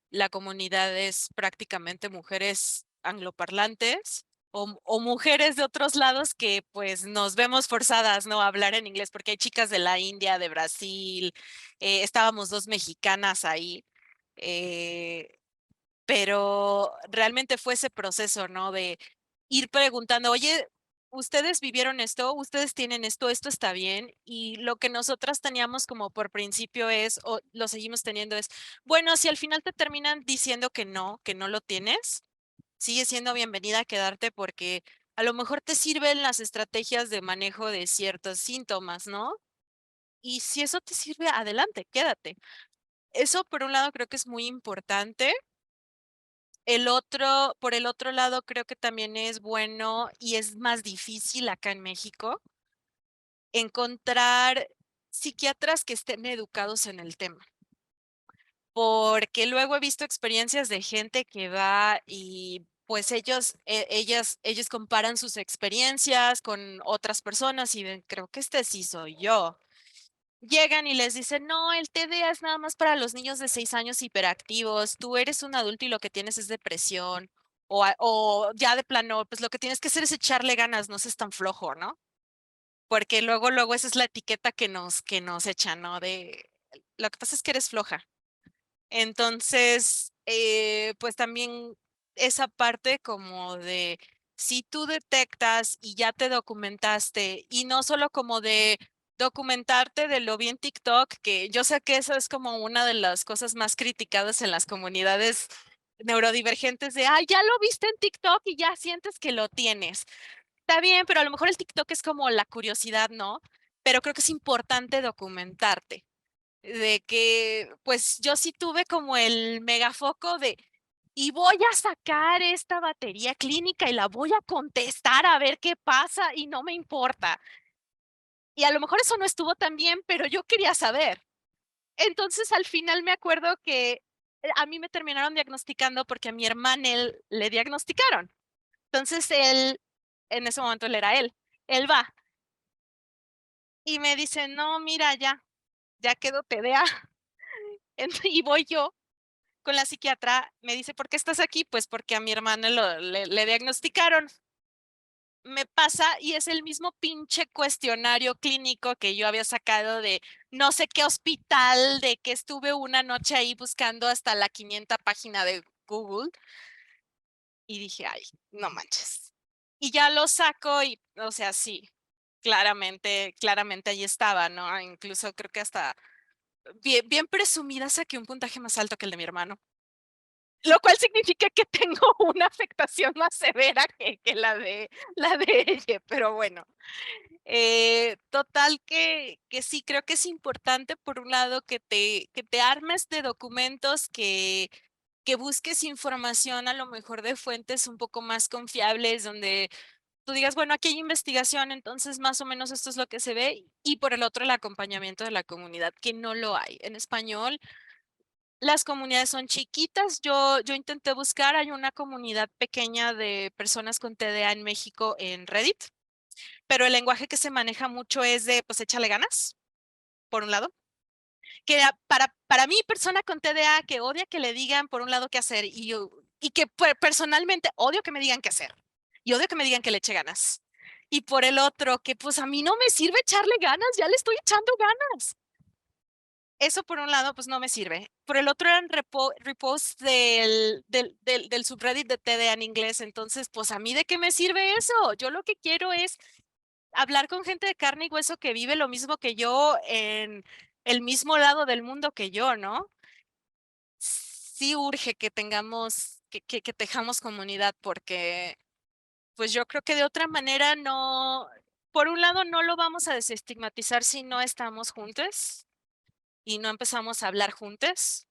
Speaker 3: La comunidad es prácticamente mujeres angloparlantes o mujeres de otros lados que pues nos vemos forzadas, ¿no? A hablar en inglés porque hay chicas de la India, de Brasil, estábamos 2 mexicanas ahí. eh, pero realmente fue ese proceso, ¿no? De ir preguntando, oye, ¿ustedes vivieron esto? ¿Ustedes tienen esto? ¿Esto está bien? Y lo que nosotras teníamos como por principio o lo seguimos teniendo es, bueno, si al final te terminan diciendo que no lo tienes, sigue siendo bienvenida a quedarte porque a lo mejor te sirven las estrategias de manejo de ciertos síntomas, ¿no? Y si eso te sirve, adelante, quédate. Eso, por un lado, creo que es muy importante. Por el otro lado, creo que también es bueno y es más difícil acá en México encontrar psiquiatras que estén educados en el tema. Porque luego he visto experiencias de gente que va y pues ellos comparan sus experiencias con otras personas y ven, creo que este sí soy yo. Llegan y les dicen, no, el TDA es nada más para los niños de 6 años hiperactivos, tú eres un adulto y lo que tienes es depresión, o ya de plano, pues lo que tienes que hacer es echarle ganas, no seas tan flojo, ¿no? Porque luego esa es la etiqueta que nos echan, ¿no? De, lo que pasa es que eres floja. Entonces, pues también esa parte como de, si tú detectas y ya te documentaste, y no solo como de documentarte de lo vi en TikTok, que yo sé que eso es como una de las cosas más criticadas en las comunidades neurodivergentes de, ay, ya lo viste en TikTok y ya sientes que lo tienes. Está bien, pero a lo mejor el TikTok es como la curiosidad, ¿no? Pero creo que es importante documentarte de que pues yo sí tuve como el megafoco de y voy a sacar esta batería clínica y la voy a contestar a ver qué pasa y no me importa. Y a lo mejor eso no estuvo tan bien, pero yo quería saber. Entonces al final me acuerdo que a mí me terminaron diagnosticando porque a mi hermana le diagnosticaron. Entonces él, en ese momento él era él va y me dice, no, mira, ya quedó TDA. Y voy yo con la psiquiatra, me dice, ¿por qué estás aquí? Pues porque a mi hermana le diagnosticaron. Me pasa y es el mismo pinche cuestionario clínico que yo había sacado de no sé qué hospital, de que estuve una noche ahí buscando hasta la 500 página de Google. Y dije, ay, no manches. Y ya lo saco y, o sea, sí, claramente ahí estaba, ¿no? Incluso creo que hasta bien presumida saqué un puntaje más alto que el de mi hermano. Lo cual significa que tengo una afectación más severa que la de ella, pero bueno. Total que sí, creo que es importante, por un lado, que te armes de documentos, que busques información a lo mejor de fuentes un poco más confiables, donde tú digas, bueno, aquí hay investigación, entonces más o menos esto es lo que se ve, y por el otro, el acompañamiento de la comunidad, que no lo hay. En español, las comunidades son chiquitas. Yo intenté buscar, hay una comunidad pequeña de personas con TDA en México en Reddit, pero el lenguaje que se maneja mucho es de, pues échale ganas, por un lado. Que para mí, persona con TDA que odia que le digan, por un lado, qué hacer, y que personalmente odio que me digan qué hacer, y odio que me digan que le eche ganas. Y por el otro, que pues a mí no me sirve echarle ganas, ya le estoy echando ganas. Eso por un lado, pues no me sirve. Por el otro eran reposts del subreddit de TDA en inglés. Entonces, pues a mí de qué me sirve eso. Yo lo que quiero es hablar con gente de carne y hueso que vive lo mismo que yo en el mismo lado del mundo que yo, ¿no? Sí urge que tengamos, que tejamos comunidad porque pues yo creo que de otra manera no, por un lado no lo vamos a desestigmatizar si no estamos juntos y no empezamos a hablar juntos.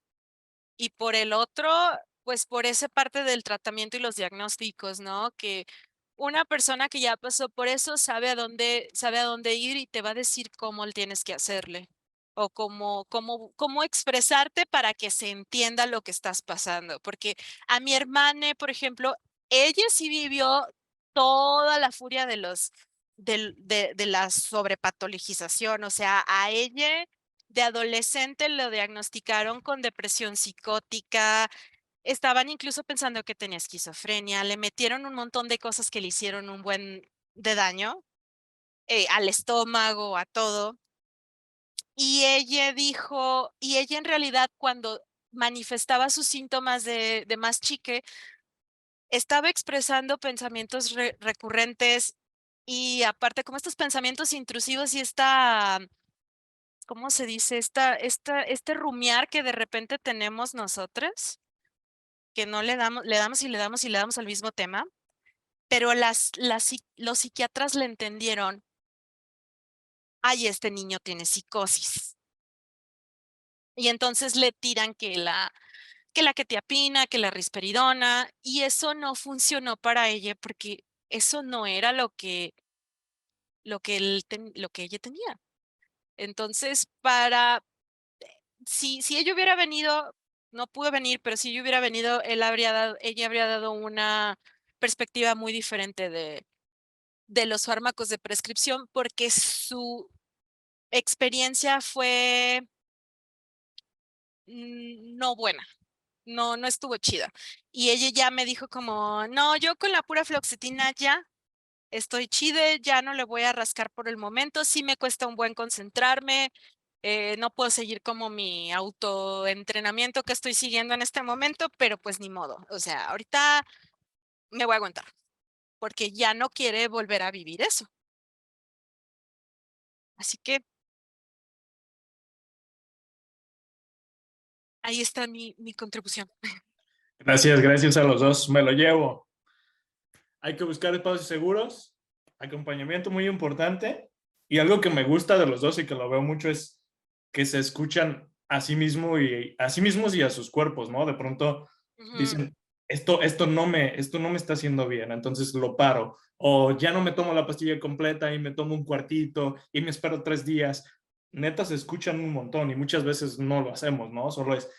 Speaker 3: Y por el otro, pues por esa parte del tratamiento y los diagnósticos, ¿no? Que una persona que ya pasó por eso sabe a dónde ir y te va a decir cómo tienes que hacerle o cómo expresarte para que se entienda lo que estás pasando. Porque a mi hermana, por ejemplo, ella sí vivió toda la furia de la sobrepatologización. O sea, a ella de adolescente lo diagnosticaron con depresión psicótica, estaban incluso pensando que tenía esquizofrenia, le metieron un montón de cosas que le hicieron un buen de daño, al estómago, a todo. Y ella dijo, y ella en realidad cuando manifestaba sus síntomas de más chique, estaba expresando pensamientos recurrentes y aparte como estos pensamientos intrusivos y esta, ¿cómo se dice? Este rumiar que de repente tenemos nosotros, que no le damos y le damos y le damos al mismo tema, pero los psiquiatras le entendieron, ay, este niño tiene psicosis. Y entonces le tiran que la ketiapina, que la risperidona, y eso no funcionó para ella porque eso no era lo que ella tenía. Entonces, si ella hubiera venido, no pudo venir, pero si ella hubiera venido, ella habría dado una perspectiva muy diferente de los fármacos de prescripción, porque su experiencia fue no buena. No estuvo chida. Y ella ya me dijo como, no, yo con la pura fluoxetina ya estoy chide, ya no le voy a rascar por el momento, sí me cuesta un buen concentrarme, no puedo seguir como mi autoentrenamiento que estoy siguiendo en este momento, pero pues ni modo. O sea, ahorita me voy a aguantar, porque ya no quiere volver a vivir eso. Así que ahí está mi contribución.
Speaker 5: Gracias a los dos. Me lo llevo. Hay que buscar espacios seguros, acompañamiento muy importante. Y algo que me gusta de los dos y que lo veo mucho es que se escuchan a sí mismos y a sus cuerpos, ¿no? De pronto dicen, esto no me está haciendo bien, entonces lo paro. O ya no me tomo la pastilla completa y me tomo un cuartito y me espero 3 días. Neta, se escuchan un montón y muchas veces no lo hacemos, ¿no? Solo es,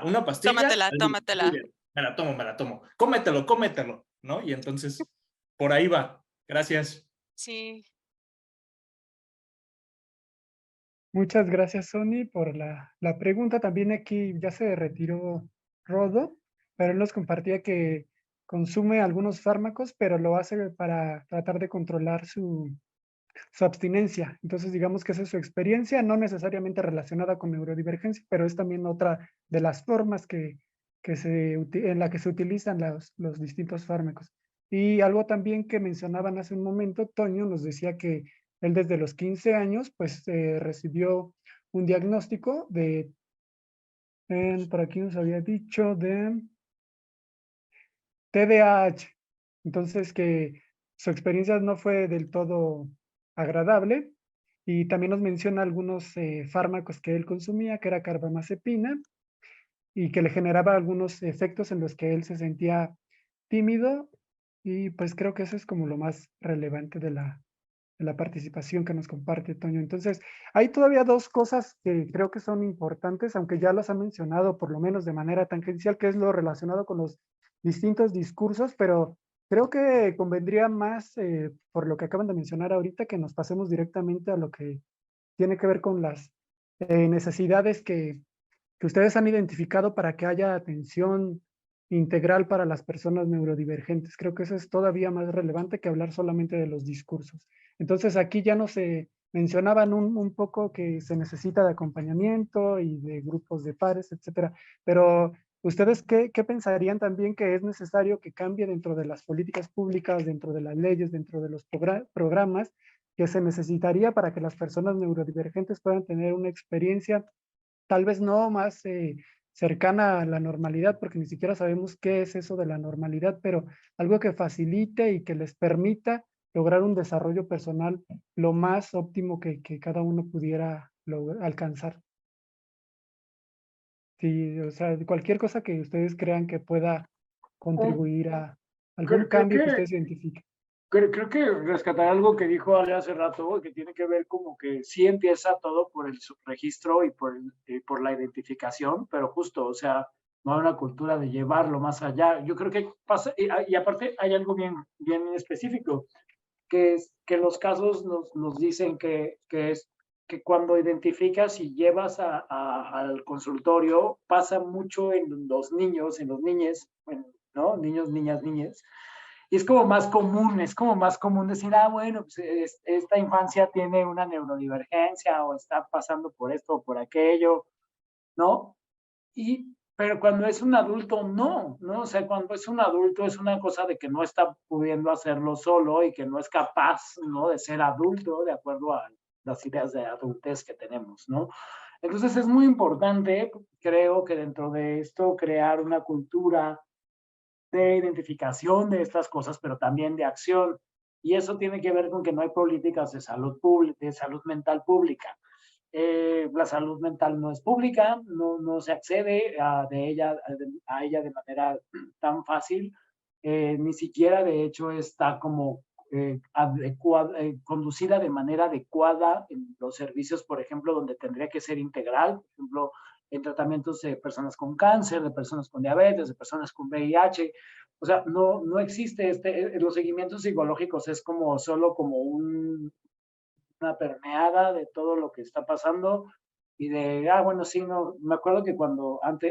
Speaker 5: una pastilla.
Speaker 3: Tómatela.
Speaker 5: Me la tomo. Cómetelo, ¿no? Y entonces, por ahí va. Gracias.
Speaker 3: Sí.
Speaker 2: Muchas gracias, Sony, por la pregunta. También aquí ya se retiró Rodo, pero él nos compartía que consume algunos fármacos, pero lo hace para tratar de controlar su abstinencia. Entonces, digamos que esa es su experiencia, no necesariamente relacionada con neurodivergencia, pero es también otra de las formas en la que se utilizan los distintos fármacos. Y algo también que mencionaban hace un momento, Toño nos decía que él desde los 15 años, pues recibió un diagnóstico por aquí nos había dicho, de TDAH. Entonces, que su experiencia no fue del todo agradable. Y también nos menciona algunos fármacos que él consumía, que era carbamazepina, y que le generaba algunos efectos en los que él se sentía tímido. Y pues creo que eso es como lo más relevante de la participación que nos comparte Toño. Entonces, hay todavía dos cosas que creo que son importantes, aunque ya las ha mencionado por lo menos de manera tangencial, que es lo relacionado con los distintos discursos, pero creo que convendría más, por lo que acaban de mencionar ahorita, que nos pasemos directamente a lo que tiene que ver con las necesidades que ustedes han identificado para que haya atención integral para las personas neurodivergentes. Creo que eso es todavía más relevante que hablar solamente de los discursos. Entonces aquí ya no se mencionaban un poco que se necesita de acompañamiento y de grupos de pares, etcétera. Pero ¿ustedes qué pensarían también que es necesario que cambie dentro de las políticas públicas, dentro de las leyes, dentro de los programas que se necesitaría para que las personas neurodivergentes puedan tener una experiencia tal vez no más cercana a la normalidad, porque ni siquiera sabemos qué es eso de la normalidad, pero algo que facilite y que les permita lograr un desarrollo personal lo más óptimo que cada uno pudiera alcanzar? Sí, o sea, cualquier cosa que ustedes crean que pueda contribuir a algún
Speaker 4: Creo
Speaker 2: cambio que
Speaker 4: que
Speaker 2: ustedes identifiquen.
Speaker 4: Creo que rescatar algo que dijo Ale hace rato, que tiene que ver como que sí empieza todo por el subregistro y por la identificación, pero justo, o sea, no hay una cultura de llevarlo más allá. Yo creo que pasa, y aparte hay algo bien específico, que es que los casos nos dicen es que cuando identificas y llevas al consultorio, pasa mucho en los niños, en los niñes, ¿no? Niños, niñas, niñes. Y es como más común decir, bueno, pues esta infancia tiene una neurodivergencia o está pasando por esto o por aquello, ¿no? Pero cuando es un adulto, no, o sea, cuando es un adulto es una cosa de que no está pudiendo hacerlo solo y que no es capaz, ¿no? De ser adulto de acuerdo a las ideas de adultez que tenemos, ¿no? Entonces es muy importante, creo que dentro de esto, crear una cultura de identificación de estas cosas, pero también de acción. Y eso tiene que ver con que no hay políticas de salud mental pública. La salud mental no es pública, no se accede a ella de manera tan fácil, ni siquiera de hecho está como conducida de manera adecuada en los servicios, por ejemplo, donde tendría que ser integral, por ejemplo, en tratamientos de personas con cáncer, de personas con diabetes, de personas con VIH. O sea, no existe los seguimientos psicológicos, es como solo como una permeada de todo lo que está pasando y de, bueno, sí, no, me acuerdo que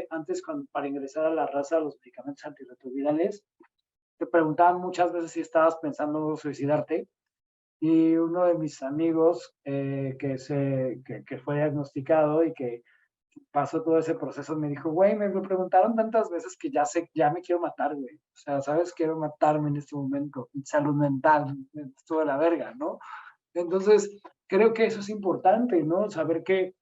Speaker 4: antes para ingresar a la raza, los medicamentos antirretrovirales, te preguntaban muchas veces si estabas pensando suicidarte, y uno de mis amigos que fue diagnosticado y que pasó todo ese proceso me dijo, güey, me lo preguntaron tantas veces que ya me quiero matar, güey. O sea, ¿sabes? Quiero matarme en este momento. Salud mental, esto de la verga, ¿no? Entonces, creo que eso es importante, ¿no? Saber que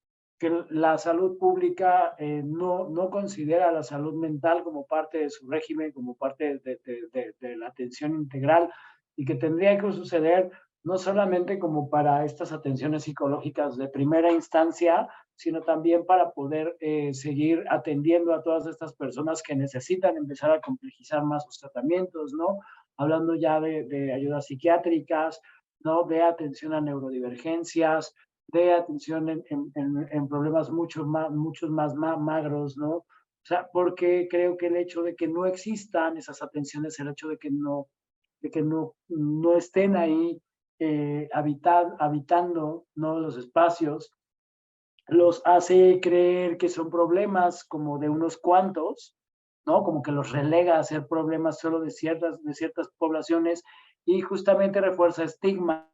Speaker 4: la salud pública no considera la salud mental como parte de su régimen, como parte de la atención integral, y que tendría que suceder no solamente como para estas atenciones psicológicas de primera instancia, sino también para poder seguir atendiendo a todas estas personas que necesitan empezar a complejizar más sus tratamientos, ¿no? Hablando ya de ayudas psiquiátricas, ¿no? De atención a neurodivergencias, de atención en problemas muchos más magros, ¿no? O sea, porque creo que el hecho de que no existan esas atenciones, el hecho de que no estén ahí habitando, ¿no? Los espacios, los hace creer que son problemas como de unos cuantos, ¿no? Como que los relega a ser problemas solo de ciertas poblaciones, y justamente refuerza estigmas,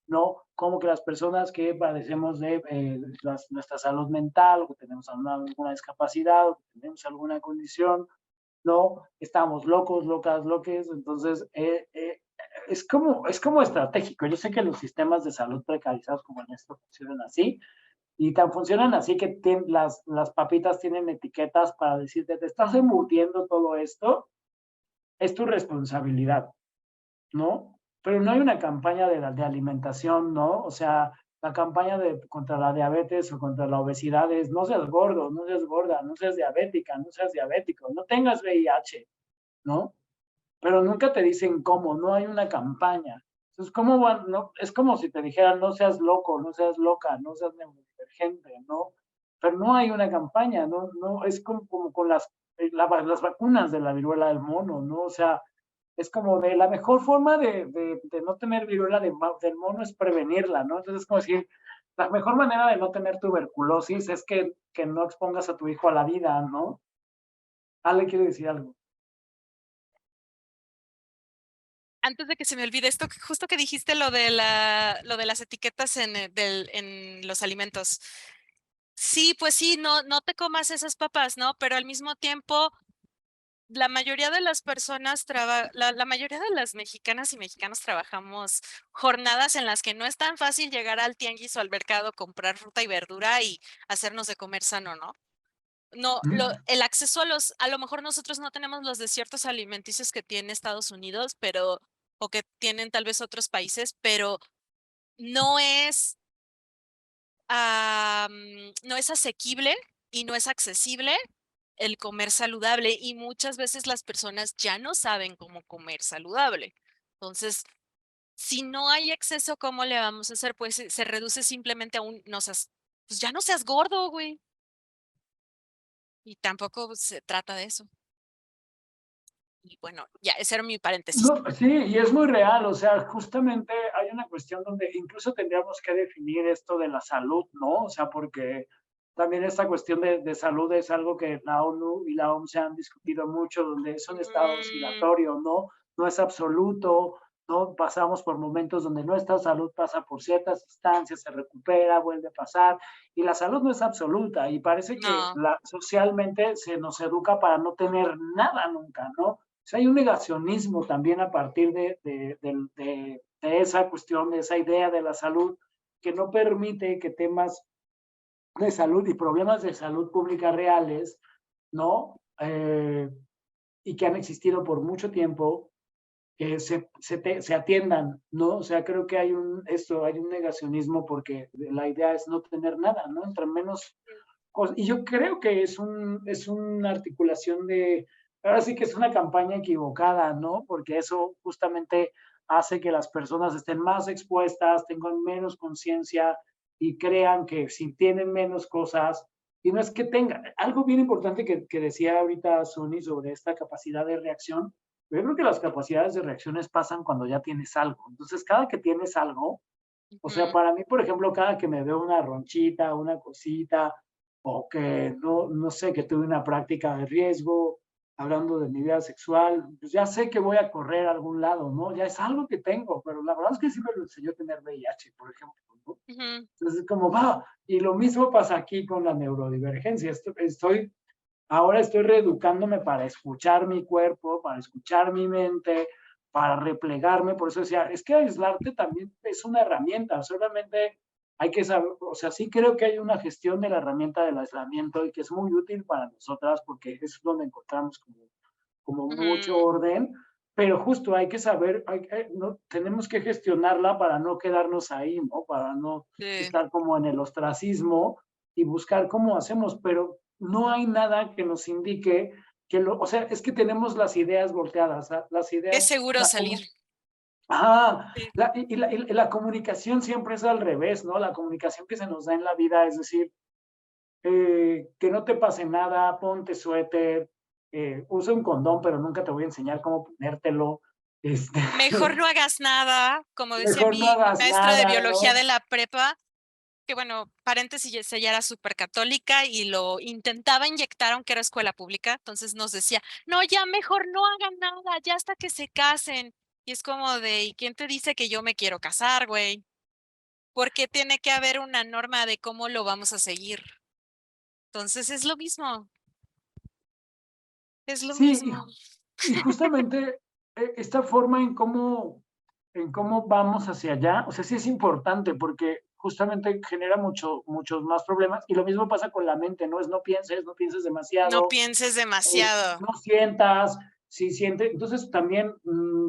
Speaker 4: ¿no? Como que las personas que padecemos de nuestra salud mental, o que tenemos alguna discapacidad, o que tenemos alguna condición, ¿no? Estamos locos, locas, loques. Entonces, es como estratégico. Yo sé que los sistemas de salud precarizados como en esto funcionan así, y tan funcionan así que las papitas tienen etiquetas para decirte, te estás embutiendo todo esto, es tu responsabilidad, ¿no? Pero no hay una campaña de alimentación, ¿no? O sea, la campaña contra la diabetes o contra la obesidad es, no seas gordo, no seas gorda, no seas diabética, no seas diabético, no tengas VIH, ¿no? Pero nunca te dicen cómo, no hay una campaña. Entonces, ¿cómo van? No, es como si te dijeran, no seas loco, no seas loca, no seas neurodivergente, ¿no? Pero no hay una campaña, no es como con las vacunas de la viruela del mono, ¿no? O sea, es como de la mejor forma de no tener viruela del mono es prevenirla, ¿no? Entonces es como decir, la mejor manera de no tener tuberculosis es que no expongas a tu hijo a la vida, ¿no? Ale quiere decir algo.
Speaker 3: Antes de que se me olvide esto, justo que dijiste lo de las etiquetas en los alimentos. Sí, pues sí, no te comas esas papas, ¿no? Pero al mismo tiempo, la mayoría de las personas, la mayoría de las mexicanas y mexicanos trabajamos jornadas en las que no es tan fácil llegar al tianguis o al mercado, comprar fruta y verdura y hacernos de comer sano, ¿no? No, el acceso a lo mejor nosotros no tenemos los desiertos alimenticios que tiene Estados Unidos, o que tienen tal vez otros países, pero no es, no es asequible y no es accesible el comer saludable, y muchas veces las personas ya no saben cómo comer saludable. Entonces, si no hay acceso, ¿cómo le vamos a hacer? Pues se reduce simplemente a pues ya no seas gordo, güey. Y tampoco se trata de eso. Y bueno, ya, ese era mi paréntesis.
Speaker 4: No, sí, y es muy real, o sea, justamente hay una cuestión donde incluso tendríamos que definir esto de la salud, ¿no? O sea, porque también esta cuestión de salud es algo que la ONU y la OMS han discutido mucho, donde es un estado oscilatorio, ¿no? No es absoluto, ¿no? Pasamos por momentos donde nuestra salud pasa por ciertas instancias, se recupera, vuelve a pasar, y la salud no es absoluta, y parece que socialmente se nos educa para no tener nada nunca, ¿no? O sea, hay un negacionismo también a partir de esa cuestión, de esa idea de la salud, que no permite que temas de salud y problemas de salud pública reales, ¿no? Y que han existido por mucho tiempo, se atiendan, ¿no? O sea, creo que hay un negacionismo porque la idea es no tener nada, ¿no? Entre menos cosas. Y yo creo que es una articulación ahora sí que es una campaña equivocada, ¿no? Porque eso justamente hace que las personas estén más expuestas, tengan menos conciencia y crean que si tienen menos cosas, y no es que tengan, algo bien importante que decía ahorita Sony sobre esta capacidad de reacción, yo creo que las capacidades de reacciones pasan cuando ya tienes algo. Entonces, cada que tienes algo, o sea, para mí, por ejemplo, cada que me veo una ronchita, una cosita, o que no sé, que tuve una práctica de riesgo, hablando de mi vida sexual, pues ya sé que voy a correr a algún lado, ¿no? Ya es algo que tengo, pero la verdad es que sí me lo enseñó tener VIH, por ejemplo, ¿no? Entonces, como va, y lo mismo pasa aquí con la neurodivergencia. Ahora estoy reeducándome para escuchar mi cuerpo, para escuchar mi mente, para replegarme. Por eso decía, es que aislarte también es una herramienta, solamente hay que saber, o sea, sí creo que hay una gestión de la herramienta del aislamiento y que es muy útil para nosotras porque es donde encontramos como mucho orden, pero justo hay que saber, no, tenemos que gestionarla para no quedarnos ahí, ¿no? Para no estar como en el ostracismo y buscar cómo hacemos, pero no hay nada que nos indique o sea, es que tenemos las ideas volteadas, las ideas.
Speaker 3: Es seguro salir. Sí.
Speaker 4: La comunicación siempre es al revés, ¿no? La comunicación que se nos da en la vida, es decir, que no te pase nada, ponte suéter, usa un condón, pero nunca te voy a enseñar cómo ponértelo.
Speaker 3: Mejor no hagas nada, como decía
Speaker 4: Mejor no
Speaker 3: mi
Speaker 4: hagas
Speaker 3: maestra de
Speaker 4: nada,
Speaker 3: biología
Speaker 4: ¿no?
Speaker 3: de la prepa, que bueno, paréntesis, ella era súper católica y lo intentaba inyectar aunque era escuela pública, entonces nos decía, no, ya mejor no hagan nada, ya hasta que se casen. Y es como de, ¿y quién te dice que yo me quiero casar, güey? Porque tiene que haber una norma de cómo lo vamos a seguir. Entonces es lo mismo. Es lo
Speaker 4: Sí,
Speaker 3: mismo.
Speaker 4: y justamente esta forma en cómo vamos hacia allá, o sea, sí es importante porque justamente genera muchos más problemas y lo mismo pasa con la mente, ¿no? Es no pienses
Speaker 3: No
Speaker 4: demasiado,
Speaker 3: pienses demasiado.
Speaker 4: no sientas, si sientes. Entonces también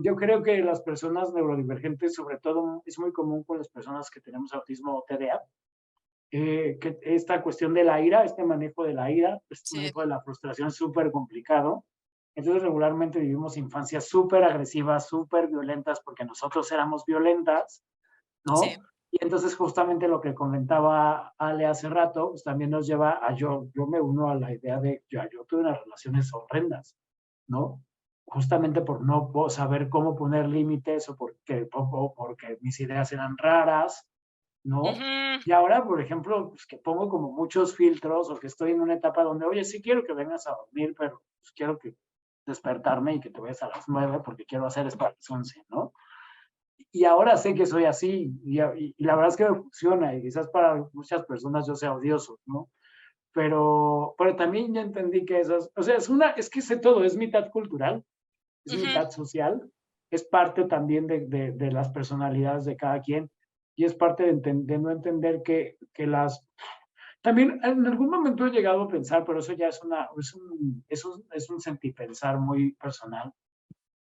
Speaker 4: yo creo que las personas neurodivergentes, sobre todo, es muy común con las personas que tenemos autismo o TDA, que esta cuestión de la ira, este manejo de la ira, este
Speaker 3: Sí.
Speaker 4: manejo de la frustración es súper complicado. Entonces regularmente vivimos infancias súper agresivas, súper violentas, porque nosotros éramos violentas, ¿no?
Speaker 3: Sí.
Speaker 4: Y entonces justamente lo que comentaba Ale hace rato, pues también nos lleva a yo me uno a la idea de, yo tuve unas relaciones horrendas, ¿no? Justamente por no saber cómo poner límites o porque mis ideas eran raras, ¿no? Y ahora, por ejemplo, pues que pongo como muchos filtros o que estoy en una etapa donde, oye, sí quiero que vengas a dormir, pero pues quiero que despertarme y que te vayas a las 9 porque quiero hacer esto a las 11, ¿no? Y ahora sé que soy así y la verdad es que me funciona y quizás para muchas personas yo sea odioso, ¿no? Pero también ya entendí que o sea, es que sé todo, es mitad cultural, es mitad social, es parte también de las personalidades de cada quien y es parte de no entender que también en algún momento he llegado a pensar, pero eso ya es un sentipensar muy personal,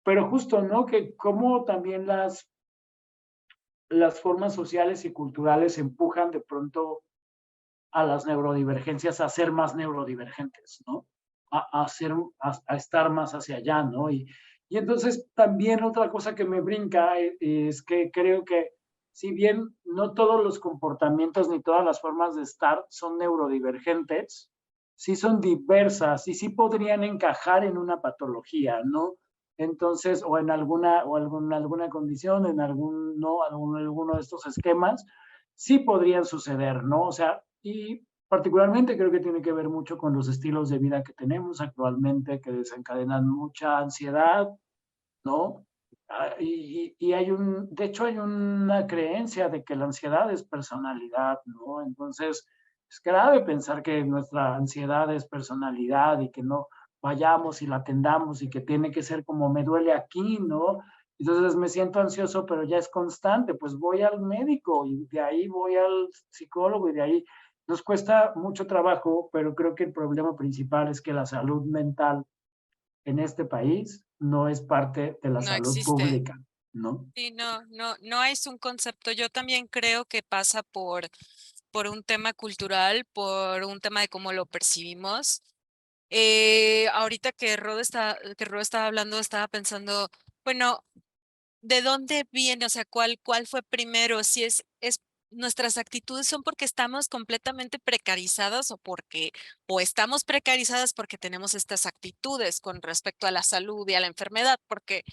Speaker 4: pero justo, ¿no? Que cómo también las formas sociales y culturales empujan de pronto a las neurodivergencias a ser más neurodivergentes, ¿no? A estar más hacia allá, ¿no? Y entonces también otra cosa que me brinca es que creo que si bien no todos los comportamientos ni todas las formas de estar son neurodivergentes, sí son diversas y sí podrían encajar en una patología, ¿no? Entonces, o en alguna condición, en alguno de estos esquemas, sí podrían suceder, ¿no? O sea, y particularmente creo que tiene que ver mucho con los estilos de vida que tenemos actualmente, que desencadenan mucha ansiedad, ¿no? De hecho hay una creencia de que la ansiedad es personalidad, ¿no? Entonces, es grave pensar que nuestra ansiedad es personalidad y que no vayamos y la atendamos y que tiene que ser como me duele aquí, ¿no? Entonces me siento ansioso, pero ya es constante, pues voy al médico y de ahí voy al psicólogo y de ahí nos cuesta mucho trabajo, pero creo que el problema principal es que la salud mental en este país no es parte de la
Speaker 3: No
Speaker 4: salud
Speaker 3: existe.
Speaker 4: pública, ¿no?
Speaker 3: Sí, no es un concepto. Yo también creo que pasa por un tema cultural, por un tema de cómo lo percibimos. Ahorita que Rod estaba hablando, estaba pensando, bueno, de dónde viene, o sea, cuál fue primero, si es nuestras actitudes son porque estamos completamente precarizadas o estamos precarizadas porque tenemos estas actitudes con respecto a la salud y a la enfermedad, porque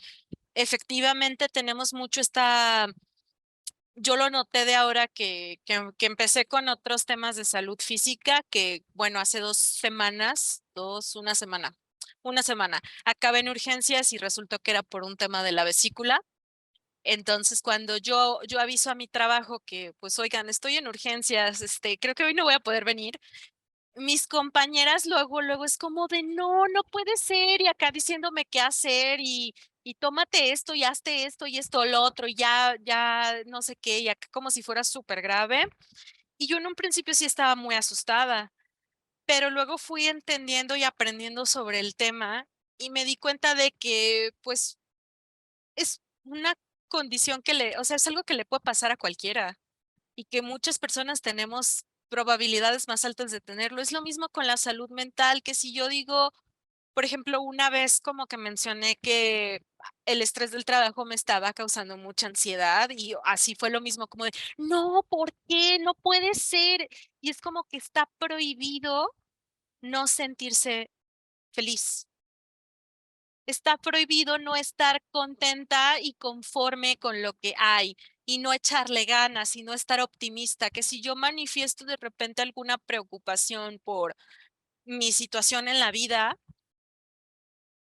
Speaker 3: efectivamente tenemos mucho yo lo noté de ahora que empecé con otros temas de salud física, que bueno, hace 2 semanas, una semana, acabé en urgencias y resultó que era por un tema de la vesícula. Entonces, cuando yo aviso a mi trabajo que, pues, oigan, estoy en urgencias, creo que hoy no voy a poder venir, mis compañeras luego es como de, no, no puede ser, y acá diciéndome qué hacer, y tómate esto, y hazte esto, y esto, lo otro, y ya, no sé qué, y acá como si fuera súper grave. Y yo en un principio sí estaba muy asustada, pero luego fui entendiendo y aprendiendo sobre el tema, y me di cuenta de que, pues, es una condición o sea, es algo que le puede pasar a cualquiera y que muchas personas tenemos probabilidades más altas de tenerlo. Es lo mismo con la salud mental, que si yo digo, por ejemplo, una vez como que mencioné que el estrés del trabajo me estaba causando mucha ansiedad y así fue lo mismo como de, no, ¿por qué? No puede ser. Y es como que está prohibido no sentirse feliz. Está prohibido no estar contenta y conforme con lo que hay y no echarle ganas y no estar optimista, que si yo manifiesto de repente alguna preocupación por mi situación en la vida,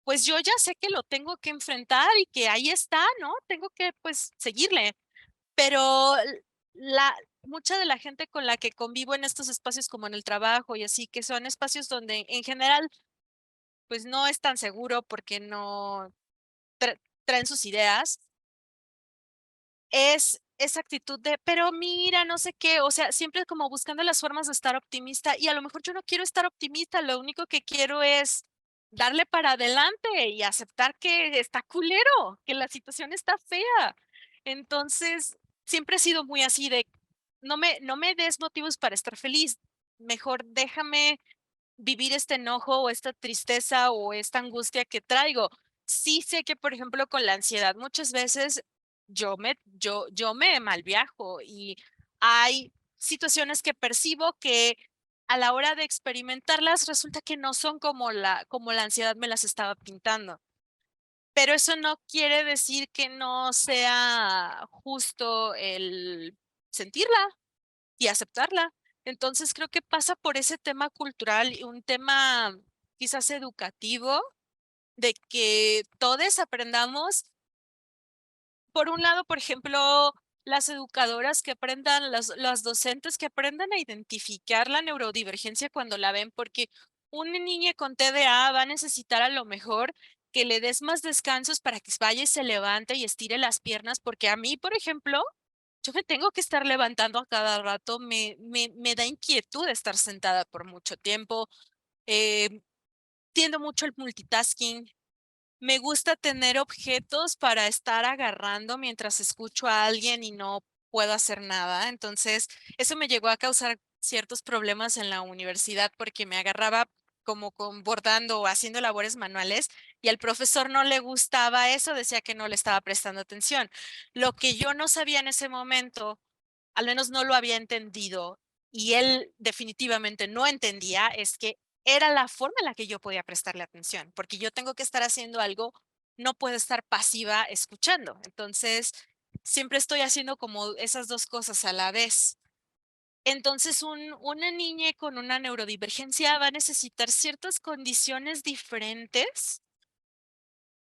Speaker 3: pues yo ya sé que lo tengo que enfrentar y que ahí está, ¿no? Tengo que pues seguirle, pero la mucha de la gente con la que convivo en estos espacios como en el trabajo y así, que son espacios donde en general pues no es tan seguro porque no traen sus ideas, es esa actitud de, pero mira, no sé qué, o sea, siempre como buscando las formas de estar optimista y a lo mejor yo no quiero estar optimista, lo único que quiero es darle para adelante y aceptar que está culero, que la situación está fea. Entonces, siempre he sido muy así de, no me des motivos para estar feliz, mejor déjame vivir este enojo o esta tristeza o esta angustia que traigo. Sí sé que, por ejemplo, con la ansiedad muchas veces yo me malviajo y hay situaciones que percibo que a la hora de experimentarlas resulta que no son como la ansiedad me las estaba pintando. Pero eso no quiere decir que no sea justo el sentirla y aceptarla. Entonces creo que pasa por ese tema cultural y un tema quizás educativo de que todos aprendamos, por un lado, por ejemplo, las educadoras que aprendan, las docentes que aprendan a identificar la neurodivergencia cuando la ven, porque una niña con TDA va a necesitar a lo mejor que le des más descansos para que vaya y se levante y estire las piernas, porque a mí, por ejemplo, yo me tengo que estar levantando a cada rato, me da inquietud estar sentada por mucho tiempo, eh, tiendo mucho el multitasking, me gusta tener objetos para estar agarrando mientras escucho a alguien y no puedo hacer nada. Entonces, eso me llegó a causar ciertos problemas en la universidad porque me agarraba como con bordando o haciendo labores manuales y al profesor no le gustaba eso, decía que no le estaba prestando atención. Lo que yo no sabía en ese momento, al menos no lo había entendido y él definitivamente no entendía, es que era la forma en la que yo podía prestarle atención, porque yo tengo que estar haciendo algo, no puedo estar pasiva escuchando. Entonces, siempre estoy haciendo como esas dos cosas a la vez. Entonces, una niña con una neurodivergencia va a necesitar ciertas condiciones diferentes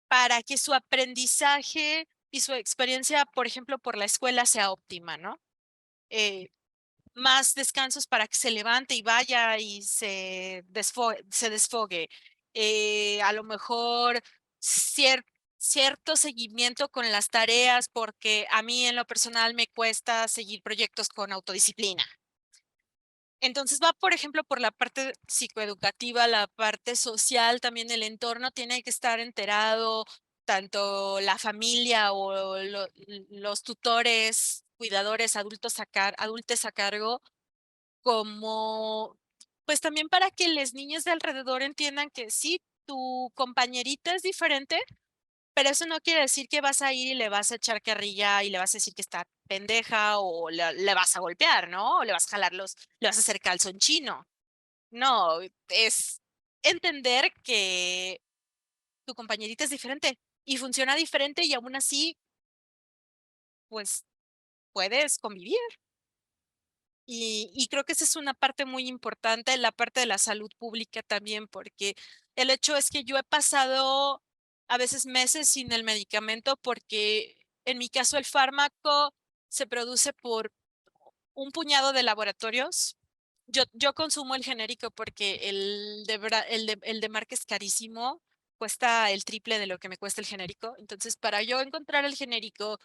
Speaker 3: para que su aprendizaje y su experiencia, por ejemplo, por la escuela sea óptima, ¿no? Eh, Más descansos para que se levante y vaya y se desfogue. A lo mejor cierto seguimiento con las tareas, porque a mí en lo personal me cuesta seguir proyectos con autodisciplina. Entonces va, por ejemplo, por la parte psicoeducativa, la parte social, también el entorno tiene que estar enterado, tanto la familia o los tutores, cuidadores, adultos a cargo, como pues también para que los niños de alrededor entiendan que sí, tu compañerita es diferente, Pero eso no quiere decir que vas a ir y le vas a echar carrilla y le vas a decir que está pendeja o le vas a golpear, ¿no? O le vas a jalar le vas a hacer calzón chino. No, es entender que tu compañerita es diferente y funciona diferente y aún así, pues, puedes convivir. Y creo que esa es una parte muy importante, la parte de la salud pública también, porque el hecho es que yo he pasado a veces meses sin el medicamento porque en mi caso el fármaco se produce por un puñado de laboratorios. Yo consumo el genérico porque el de marca es carísimo, cuesta el triple de lo que me cuesta el genérico. Entonces, para yo encontrar el genérico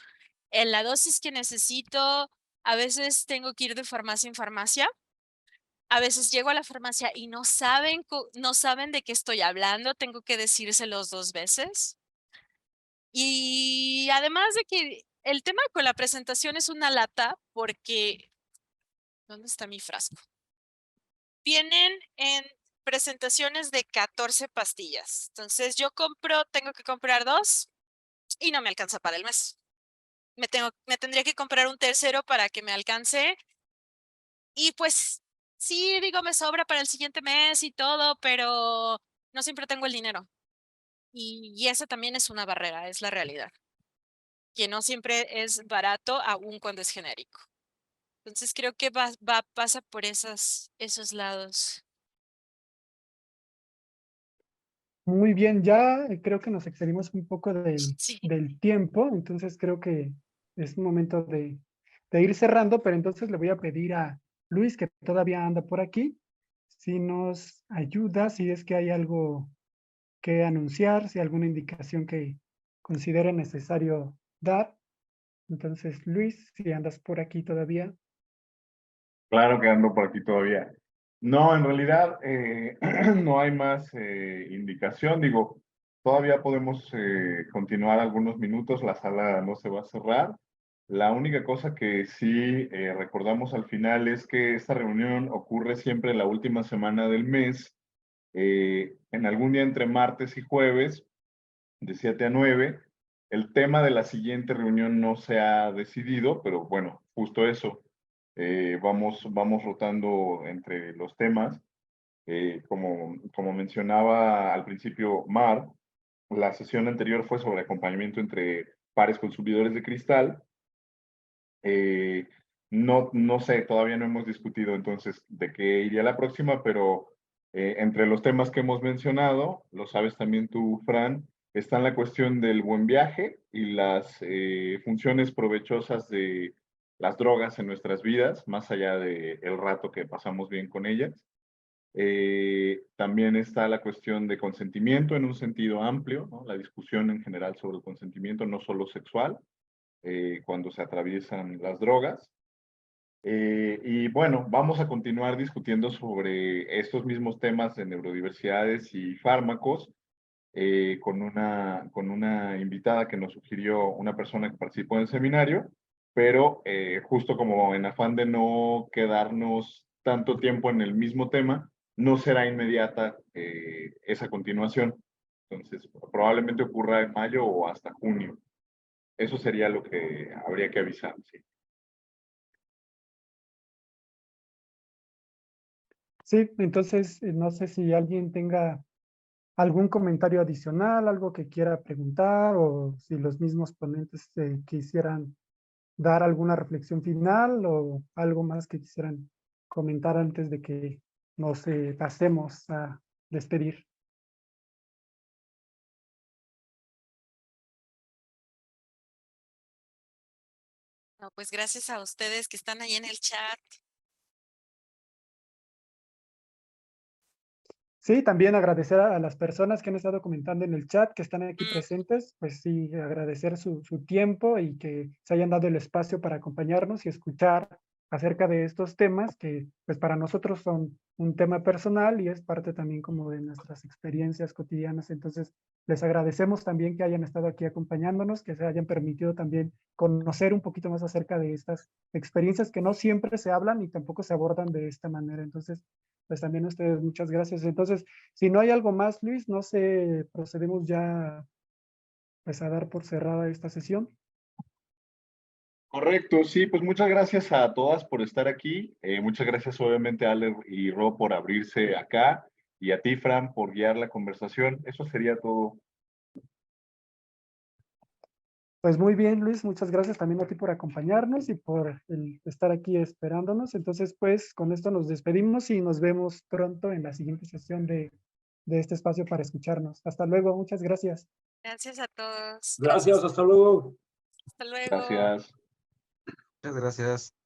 Speaker 3: en la dosis que necesito, a veces tengo que ir de farmacia en farmacia. A veces llego a la farmacia y no saben de qué estoy hablando, tengo que decírselos 2 veces. Y además de que el tema con la presentación es una lata porque ¿dónde está mi frasco? Vienen en presentaciones de 14 pastillas. Entonces yo tengo que comprar 2 y no me alcanza para el mes. Me tendría que comprar un tercero para que me alcance. Y pues sí, digo, me sobra para el siguiente mes y todo, pero no siempre tengo el dinero. Y esa también es una barrera, es la realidad. Que no siempre es barato, aun cuando es genérico. Entonces creo que pasa por esos lados.
Speaker 2: Muy bien, ya creo que nos excedimos un poco
Speaker 3: Sí.
Speaker 2: del tiempo, entonces creo que es un momento de ir cerrando, pero entonces le voy a pedir a Luis, que todavía anda por aquí, si nos ayuda, si es que hay algo que anunciar, si hay alguna indicación que considere necesario dar. Entonces, Luis, si andas por aquí todavía.
Speaker 6: Claro que ando por aquí todavía. No, en realidad no hay más indicación. Digo, todavía podemos continuar algunos minutos, la sala no se va a cerrar. La única cosa que sí recordamos al final es que esta reunión ocurre siempre la última semana del mes, en algún día entre martes y jueves, de 7 a 9. El tema de la siguiente reunión no se ha decidido, pero bueno, justo eso. Vamos rotando entre los temas. Como mencionaba al principio Mar, la sesión anterior fue sobre acompañamiento entre pares consumidores de cristal. No sé, todavía no hemos discutido entonces de qué iría la próxima, pero entre los temas que hemos mencionado, lo sabes también tú, Fran, está la cuestión del buen viaje y las funciones provechosas de las drogas en nuestras vidas, más allá del rato que pasamos bien con ellas. También está la cuestión de consentimiento en un sentido amplio, ¿no? La discusión en general sobre el consentimiento, no solo sexual, cuando se atraviesan las drogas. Y bueno, vamos a continuar discutiendo sobre estos mismos temas de neurodiversidades y fármacos con una invitada que nos sugirió una persona que participó en el seminario, pero justo como en afán de no quedarnos tanto tiempo en el mismo tema, no será inmediata esa continuación. Entonces, probablemente ocurra en mayo o hasta junio. Eso sería lo que habría que avisar, sí.
Speaker 2: Sí, entonces no sé si alguien tenga algún comentario adicional, algo que quiera preguntar o si los mismos ponentes quisieran dar alguna reflexión final o algo más que quisieran comentar antes de que nos pasemos a despedir.
Speaker 3: No, pues gracias a ustedes que están ahí en el chat.
Speaker 2: Sí, también agradecer a las personas que han estado comentando en el chat, que están aquí presentes, pues sí, agradecer su tiempo y que se hayan dado el espacio para acompañarnos y escuchar acerca de estos temas que pues para nosotros son un tema personal y es parte también como de nuestras experiencias cotidianas. Entonces, les agradecemos también que hayan estado aquí acompañándonos, que se hayan permitido también conocer un poquito más acerca de estas experiencias que no siempre se hablan y tampoco se abordan de esta manera. Entonces, pues también a ustedes muchas gracias. Entonces, si no hay algo más, Luis, no sé, procedemos ya pues a dar por cerrada esta sesión.
Speaker 6: Correcto, sí, pues muchas gracias a todas por estar aquí. Muchas gracias obviamente a Ale y Ro por abrirse acá y a ti, Fran, por guiar la conversación. Eso sería todo.
Speaker 2: Pues muy bien, Luis, muchas gracias también a ti por acompañarnos y por estar aquí esperándonos. Entonces, pues con esto nos despedimos y nos vemos pronto en la siguiente sesión de este espacio para escucharnos. Hasta luego, muchas gracias.
Speaker 3: Gracias a todos.
Speaker 7: Gracias, hasta luego.
Speaker 3: Hasta luego.
Speaker 6: Gracias.
Speaker 8: Muchas gracias.